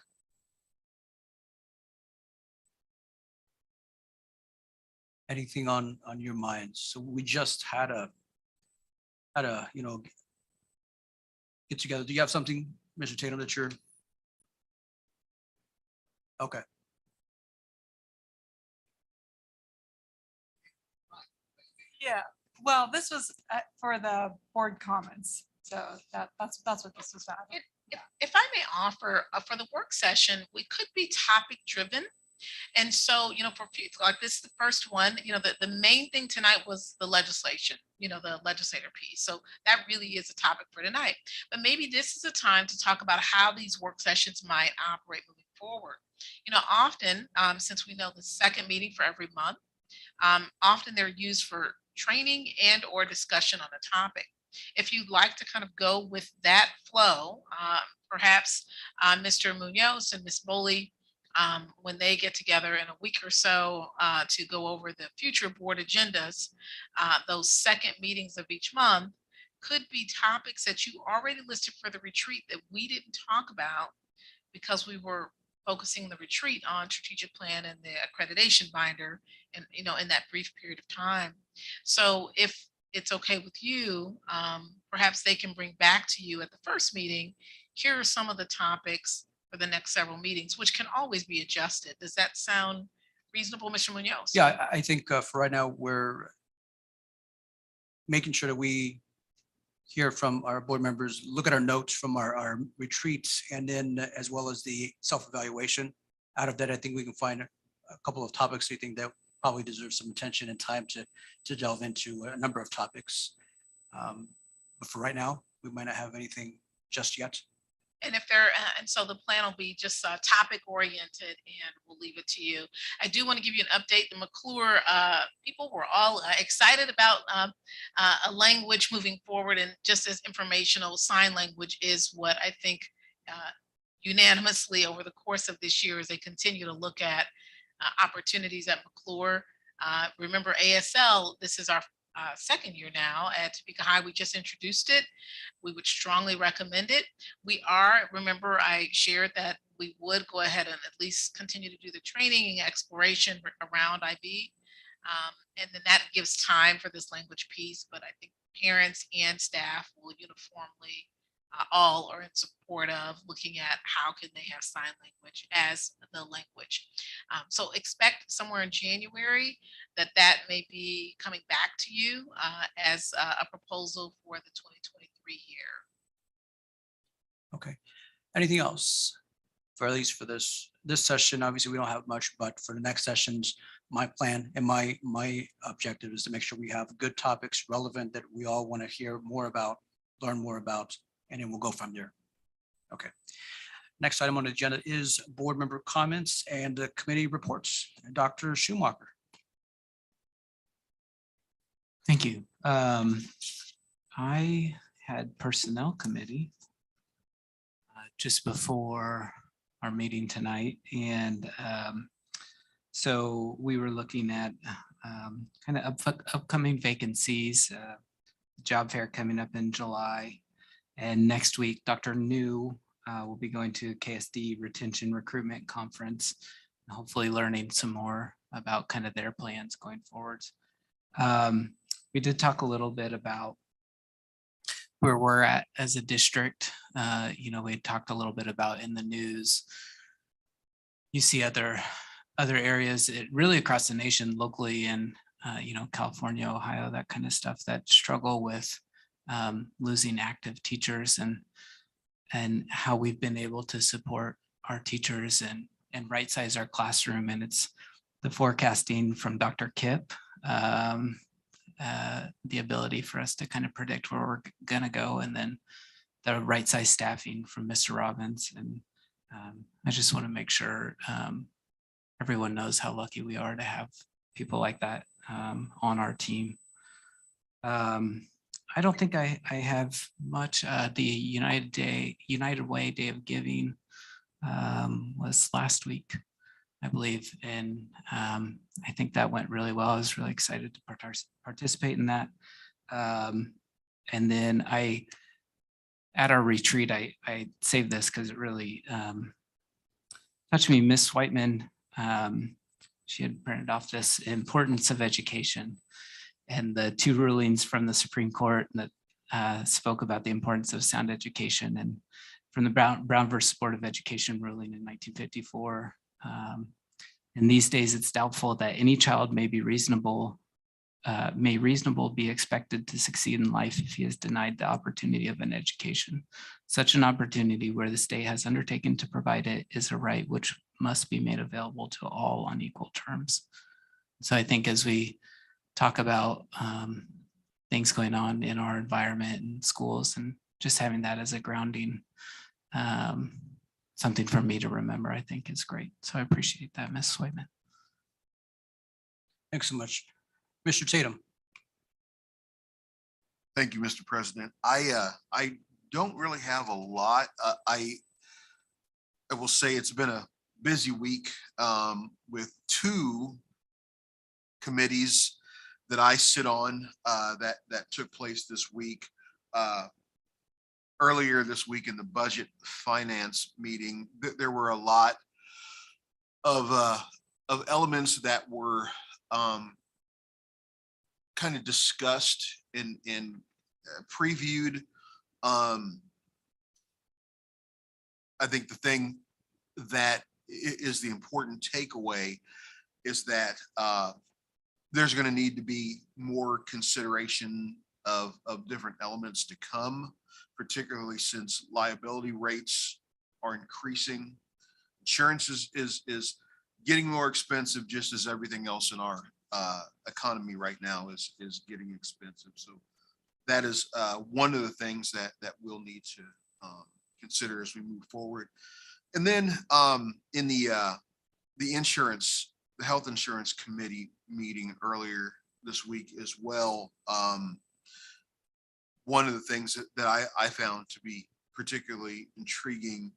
Anything on your minds? So we just had a get together. Do you have something, Mr. Tatum, that you're? Okay. Yeah, well, this was for the board comments. So that's what this was about. If I may offer, for the work session, we could be topic driven. And so, for like this is the first one, the main thing tonight was the legislation, the legislator piece. So that really is a topic for tonight. But maybe this is a time to talk about how these work sessions might operate moving forward. Often, since we know the second meeting for every month, often they're used for training and or discussion on a topic. If you'd like to kind of go with that flow, perhaps Mr. Munoz and Ms. Boley, when they get together in a week or so to go over the future board agendas, those second meetings of each month could be topics that you already listed for the retreat that we didn't talk about because we were focusing the retreat on strategic plan and the accreditation binder and in that brief period of time. So if it's okay with you, perhaps they can bring back to you at the first meeting, here are some of the topics for the next several meetings, which can always be adjusted. Does that sound reasonable, Mr. Munoz? Yeah, I think for right now, we're making sure that we hear from our board members, look at our notes from our retreats, and then as well as the self-evaluation. Out of that, I think we can find a couple of topics we think that probably deserve some attention and time to delve into a number of topics. But for right now, we might not have anything just yet. And if they're, and so the plan will be just topic oriented and we'll leave it to you. I do want to give you an update. The McClure people were all excited about a language moving forward, and just as informational, sign language is what I think unanimously over the course of this year as they continue to look at opportunities at McClure. Remember ASL, this is our second year now at Topeka High. We just introduced it. We would strongly recommend it. We are, remember I shared that we would go ahead and at least continue to do the training and exploration around IB. And then that gives time for this language piece, but I think parents and staff will uniformly all are in support of looking at how can they have sign language as the language. So expect somewhere in January that may be coming back to you as a proposal for the 2023 year. Okay. Anything else? For at least for this session, obviously we don't have much, but for the next sessions, my plan and my objective is to make sure we have good topics relevant that we all want to hear more about, learn more about, and then we'll go from there. Okay. Next item on the agenda is board member comments and committee reports. Dr. Schumacher. Thank you. I had personnel committee just before our meeting tonight. And so we were looking at kind of upcoming vacancies. job fair coming up in July. And next week, Dr. New will be going to KSD Retention Recruitment Conference, and hopefully learning some more about kind of their plans going forwards. We did talk a little bit about where we're at as a district. We had talked a little bit about in the news. You see other areas, really across the nation, locally in California, Ohio, that kind of stuff, that struggle with losing active teachers, and how we've been able to support our teachers and right size our classroom. And it's the forecasting from Dr. Kip, the ability for us to kind of predict where we're going to go, and then the right size staffing from Mr. Robbins. And I just want to make sure everyone knows how lucky we are to have people like that on our team. I don't think I have much. The United Way Day of Giving was last week, I believe. And I think that went really well. I was really excited to participate in that. And then at our retreat, I saved this because it really touched me. Miss Whiteman, she had printed off this importance of education and the 2 rulings from the Supreme Court that spoke about the importance of sound education, and from the Brown versus Board of Education ruling in 1954. In these days, it's doubtful that any child may reasonable be expected to succeed in life if he is denied the opportunity of an education. Such an opportunity, where the state has undertaken to provide it, is a right which must be made available to all on equal terms. So I think as we talk about things going on in our environment and schools, and just having that as a grounding, something for me to remember, I think is great. So I appreciate that, Ms. Sweatman. Thanks so much. Mr. Tatum. Thank you, Mr. President. I don't really have a lot. I will say it's been a busy week with 2 committees that I sit on that took place this week. Earlier this week in the budget finance meeting, there were a lot of elements that were kind of discussed and previewed. I think the thing that is the important takeaway is that there's going to need to be more consideration of different elements to come, particularly since liability rates are increasing. Insurance is getting more expensive, just as everything else in our economy right now is getting expensive. So that is one of the things that we'll need to consider as we move forward. And then in the health insurance committee meeting earlier this week as well, one of the things that I found to be particularly intriguing,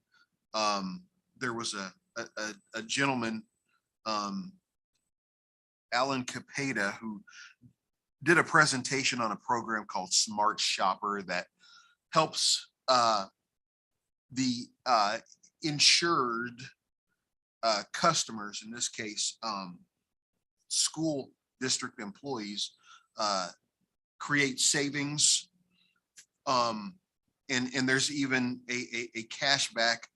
there was a gentleman, Alan Capeda, who did a presentation on a program called Smart Shopper that helps the insured customers, in this case, school district employees, create savings. And there's even a cashback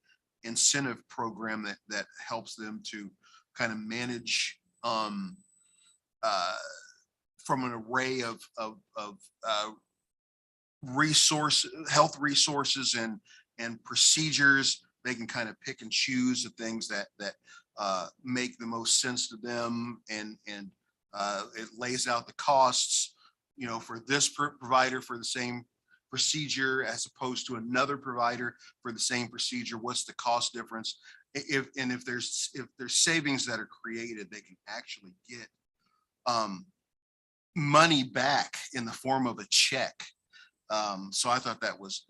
incentive program that helps them to kind of manage from an array of health resources and procedures. They can kind of pick and choose the things that make the most sense to them, and it lays out the costs, for this provider for the same procedure as opposed to another provider for the same procedure. What's the cost difference? If there's savings that are created, they can actually get money back in the form of a check. So I thought that was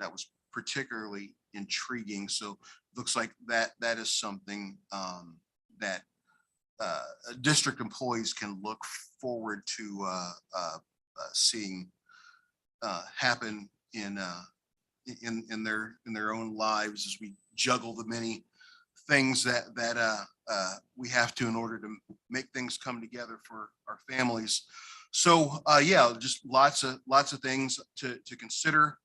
particularly intriguing. So looks like that is something that district employees can look forward to seeing happen in their own lives as we juggle the many things that we have to in order to make things come together for our families. So yeah, just lots of things to consider.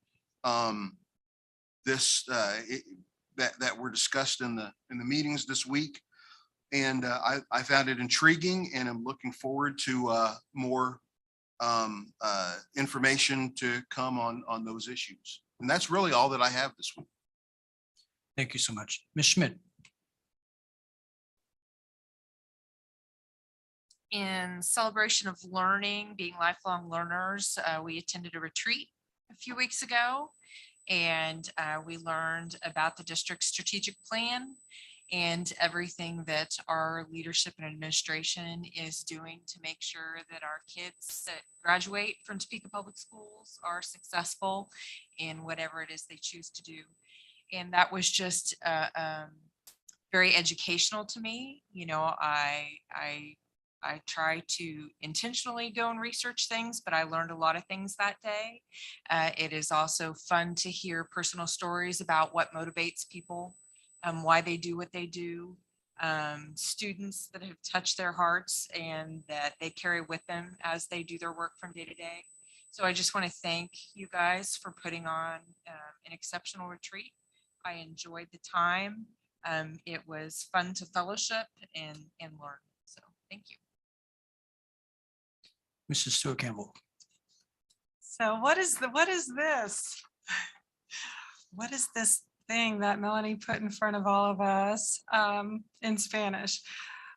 That were discussed in the meetings this week, and I found it intriguing, and I'm looking forward to more information to come on those issues. And that's really all that I have this week. Thank you so much. Ms. Schmidt. In celebration of learning, being lifelong learners, we attended a retreat a few weeks ago, and we learned about the district's strategic plan and everything that our leadership and administration is doing to make sure that our kids that graduate from Topeka Public Schools are successful in whatever it is they choose to do. And that was just very educational to me. You know, I try to intentionally go and research things, but I learned a lot of things that day. It is also fun to hear personal stories about what motivates people, why they do what they do, students that have touched their hearts and that they carry with them as they do their work from day to day. So I just want to thank you guys for putting on an exceptional retreat. I enjoyed the time. It was fun to fellowship and learn. So thank you. Mrs. Stewart Campbell. So what is this? What is this thing that Melanie put in front of all of us in Spanish?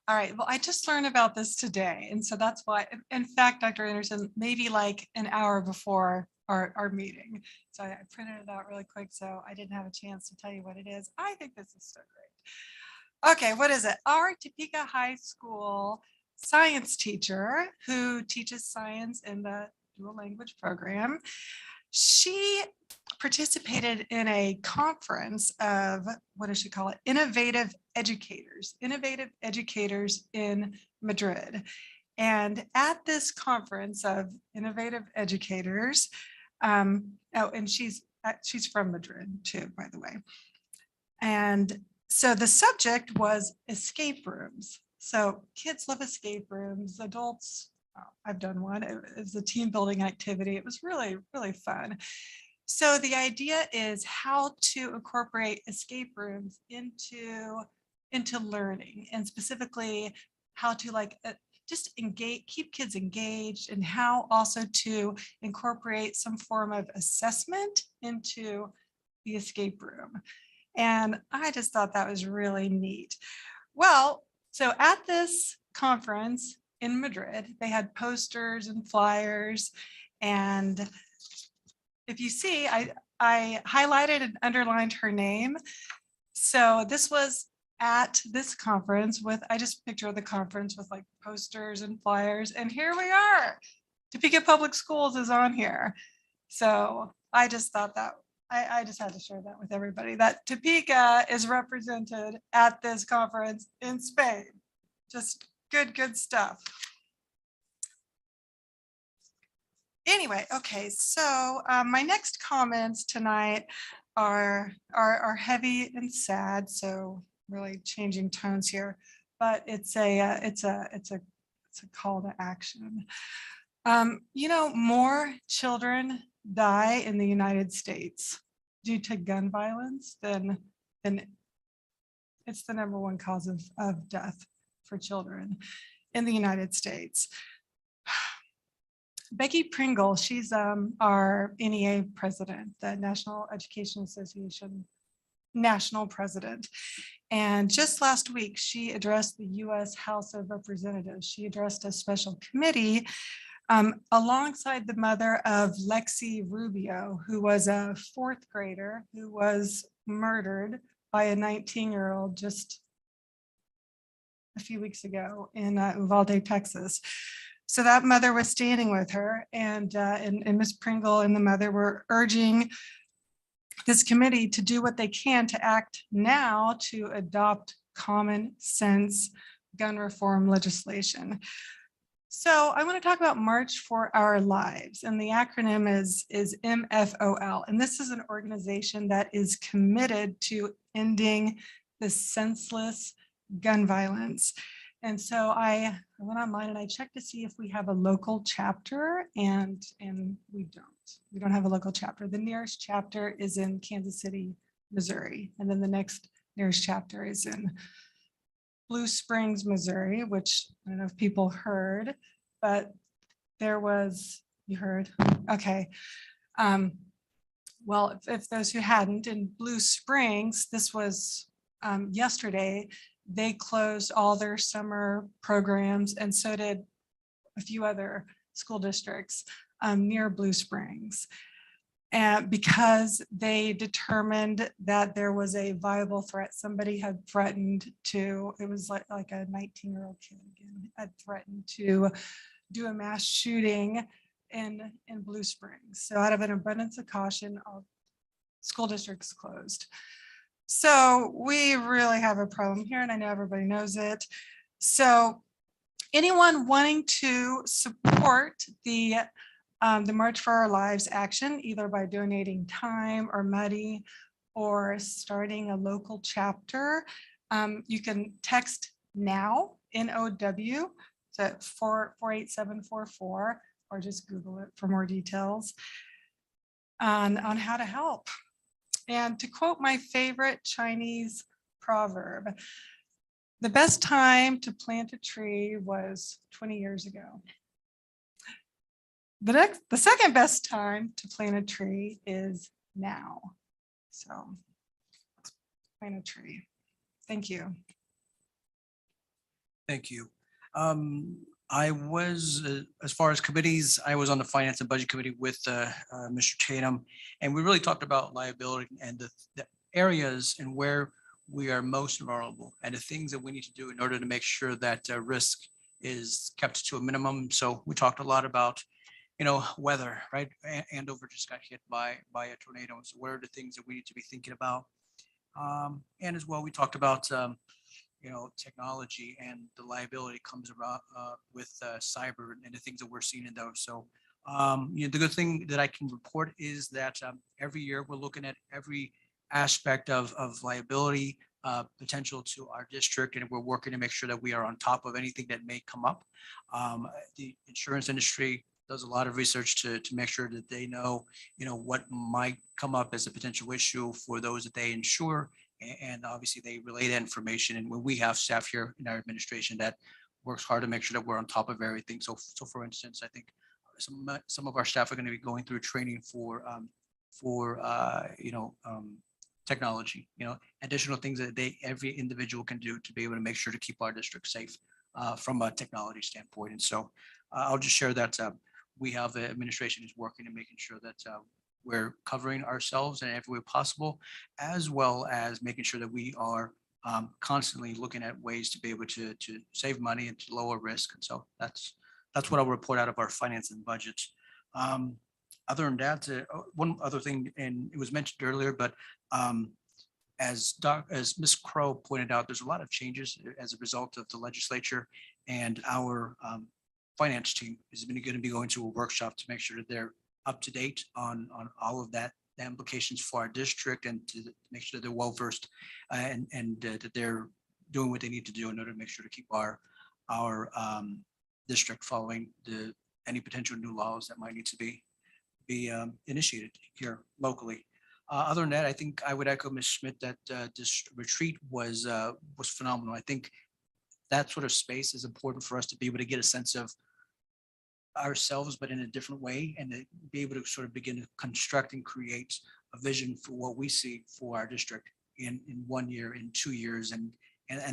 All right, well, I just learned about this today. And so that's why, in fact, Dr. Anderson, maybe like an hour before our meeting. So I printed it out really quick, so I didn't have a chance to tell you what it is. I think this is so great. Okay, what is it? Our Topeka High School science teacher who teaches science in the dual language program. She participated in a conference of, what does she call it? Innovative educators in Madrid. And at this conference of innovative educators, oh, and she's from Madrid too, by the way. And so the subject was escape rooms. So kids love escape rooms, adults, I've done one. It was a team building activity. It was really, really fun. So the idea is how to incorporate escape rooms into learning, and specifically how to just keep kids engaged, and how also to incorporate some form of assessment into the escape room. And I just thought that was really neat. Well, so at this conference in Madrid, they had posters and flyers. And if you see, I highlighted and underlined her name. So this was at this conference with, I just picture the conference with like posters and flyers. And here we are. Topeka Public Schools is on here. So I just thought that I just had to share that with everybody, that Topeka is represented at this conference in Spain. Just good stuff. Anyway, okay, so my next comments tonight are heavy and sad, so really changing tones here, but it's a call to action. You know, more children die in the United States due to gun violence than it's the #1 cause of death for children in the United States. Becky Pringle, she's our NEA president, the National Education Association national president. And just last week, she addressed the US House of Representatives. She addressed a special committee alongside the mother of Lexi Rubio, who was a 4th grader who was murdered by a 19-year-old just a few weeks ago in Uvalde, Texas. So that mother was standing with her, and Ms. Pringle and the mother were urging this committee to do what they can to act now to adopt common sense gun reform legislation. So I want to talk about March for Our Lives, and the acronym is MFOL. And this is an organization that is committed to ending the senseless gun violence. And so I went online and I checked to see if we have a local chapter, and we don't. We don't have a local chapter. The nearest chapter is in Kansas City, Missouri. And then the next nearest chapter is in Blue Springs, Missouri, which I don't know if people heard, but there was, you heard, okay. Well, if those who hadn't, in Blue Springs, this was yesterday, they closed all their summer programs, and so did a few other school districts near Blue Springs. And because they determined that there was a viable threat, somebody had threatened to, it was like a 19-year-old kid again, had threatened to do a mass shooting in Blue Springs. So out of an abundance of caution, all school districts closed. So we really have a problem here, and I know everybody knows it. So anyone wanting to support the March for Our Lives action, either by donating time or money or starting a local chapter, you can text NOW, NOW, to 48744, or just Google it for more details on how to help. And to quote my favorite Chinese proverb, the best time to plant a tree was 20 years ago. The second best time to plant a tree is now. So let's plant a tree. Thank you. Thank you. I was, as far as committees, I was on the Finance and Budget Committee with Mr. Tatum, and we really talked about liability and the areas and where we are most vulnerable and the things that we need to do in order to make sure that risk is kept to a minimum. So we talked a lot about, weather, right? Andover just got hit by a tornado. So what are the things that we need to be thinking about? And as well, we talked about technology and the liability comes about with cyber and the things that we're seeing in those. So the good thing that I can report is that every year we're looking at every aspect of liability potential to our district, and we're working to make sure that we are on top of anything that may come up. The insurance industry does a lot of research to make sure that they know, what might come up as a potential issue for those that they insure. And obviously they relay that information. And when we have staff here in our administration that works hard to make sure that we're on top of everything. So for instance, I think some of our staff are going to be going through training for technology, additional things that every individual can do to be able to make sure to keep our district safe from a technology standpoint. And so I'll just share that we have the administration is working and making sure that we're covering ourselves in every way possible, as well as making sure that we are constantly looking at ways to be able to save money and to lower risk. And so that's what I'll report out of our finance and budget. Other than that, one other thing, and it was mentioned earlier, but as Ms. Crow pointed out, there's a lot of changes as a result of the legislature, and our finance team is going to be going to a workshop to make sure that they're up to date on all of that, the implications for our district, and to make sure that they're well versed and that they're doing what they need to do in order to make sure to keep our district following any potential new laws that might need to be initiated here locally. Other than that, I think I would echo Ms. Schmidt that this retreat was phenomenal. I think that sort of space is important for us to be able to get a sense of ourselves, but in a different way, and to be able to sort of begin to construct and create a vision for what we see for our district in 1 year, in 2 years, and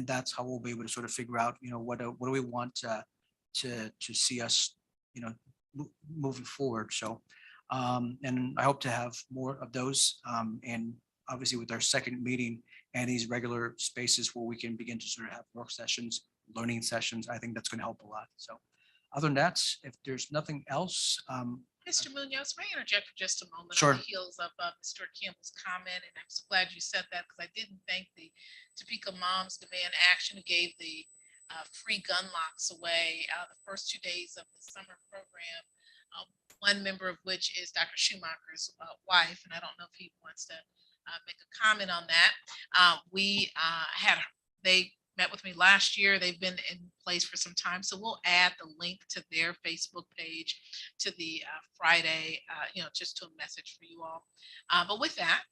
that's how we'll be able to sort of figure out, what do we want to see us, moving forward. So, and I hope to have more of those, and obviously with our second meeting and these regular spaces where we can begin to sort of have work sessions, learning sessions, I think that's going to help a lot. So. Other than that, if there's nothing else. Mr. Munoz, may I interject for just a moment? Sure. On the heels of Mr. Campbell's comment, and I'm so glad you said that, because I didn't thank the Topeka Moms Demand Action who gave the free gun locks away the first 2 days of the summer program. One member of which is Dr. Schumacher's wife, and I don't know if he wants to make a comment on that. They met with me last year. They've been in place for some time, so we'll add the link to their Facebook page to the Friday, just to a message for you all. But with that,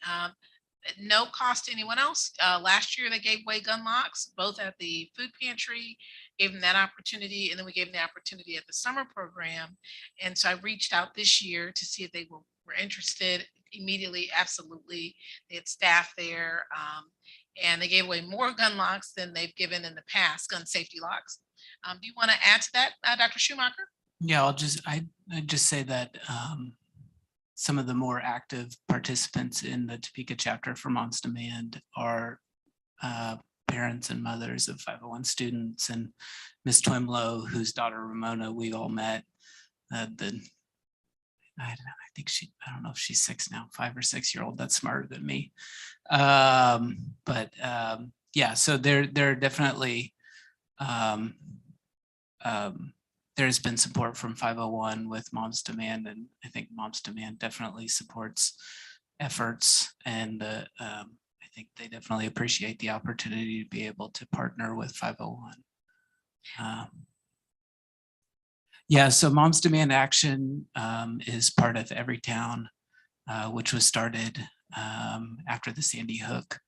at no cost to anyone else. Last year, they gave away gun locks, both at the food pantry, gave them that opportunity, and then we gave them the opportunity at the summer program. And so I reached out this year to see if they were interested. Immediately, absolutely. They had staff there, and they gave away more gun locks than they've given in the past, gun safety locks. Do you want to add to that, Dr. Schumacher? Yeah, I'd just say that some of the more active participants in the Topeka chapter for Moms Demand are parents and mothers of 501 students, and Miss Twimlow, whose daughter Ramona we all met. I don't know if she's 6 now, 5 or 6 year old. That's smarter than me. Yeah, so there definitely there's been support from 501 with Moms Demand, and I think Moms Demand definitely supports efforts, and I think they definitely appreciate the opportunity to be able to partner with 501. Yeah, so Moms Demand Action is part of Every Town, which was started after the Sandy Hook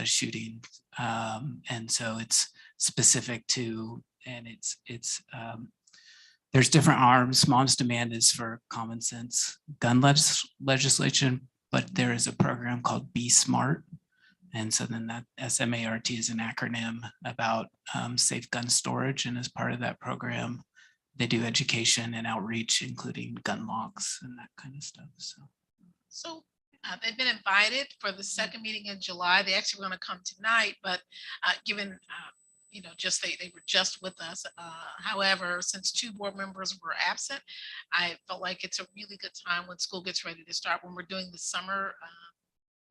shooting, and so it's specific to, and it's there's different arms. Moms Demand is for common sense gun legislation, but there is a program called Be Smart. And so then that SMART is an acronym about safe gun storage. And as part of that program, they do education and outreach, including gun locks and that kind of stuff. So they've been invited for the second meeting in July. They actually were going to come tonight, but given they were just with us. However, since 2 board members were absent, I felt like it's a really good time when school gets ready to start. When we're doing the summer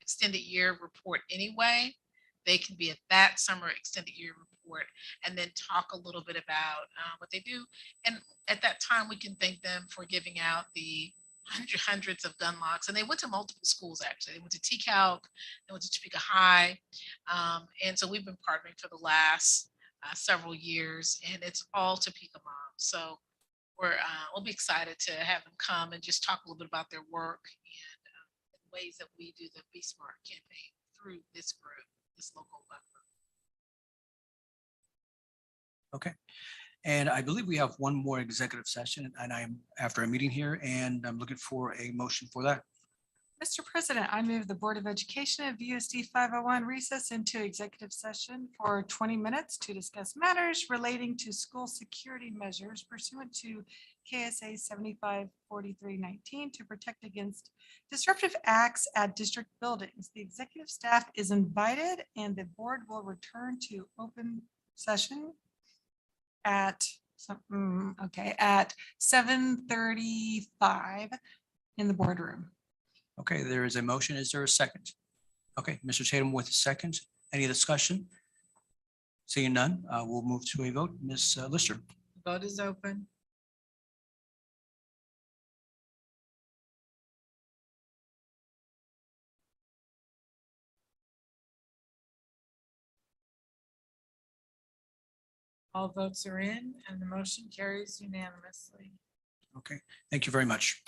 extended year report anyway, they can be at that summer extended year report and then talk a little bit about what they do. And at that time, we can thank them for giving out the hundreds of gun locks. And they went to multiple schools, actually. They went to TCALC, they went to Topeka High. And so we've been partnering for the last several years, and it's all Topeka moms. So we'll be excited to have them come and just talk a little bit about their work and ways that we do the Be Smart campaign through this group, this local group. Okay. And I believe we have one more executive session, and I'm after a meeting here, and I'm looking for a motion for that. Mr. President, I move the Board of Education of VSD 501 recess into executive session for 20 minutes to discuss matters relating to school security measures pursuant to KSA 754319 to protect against disruptive acts at district buildings. The executive staff is invited, and the board will return to open session at 7:35 in the boardroom. Okay, there is a motion. Is there a second? Okay, Mr. Tatum with a second. Any discussion? Seeing none, we'll move to a vote. Ms. Lister. The vote is open. All votes are in, and the motion carries unanimously. Okay, thank you very much.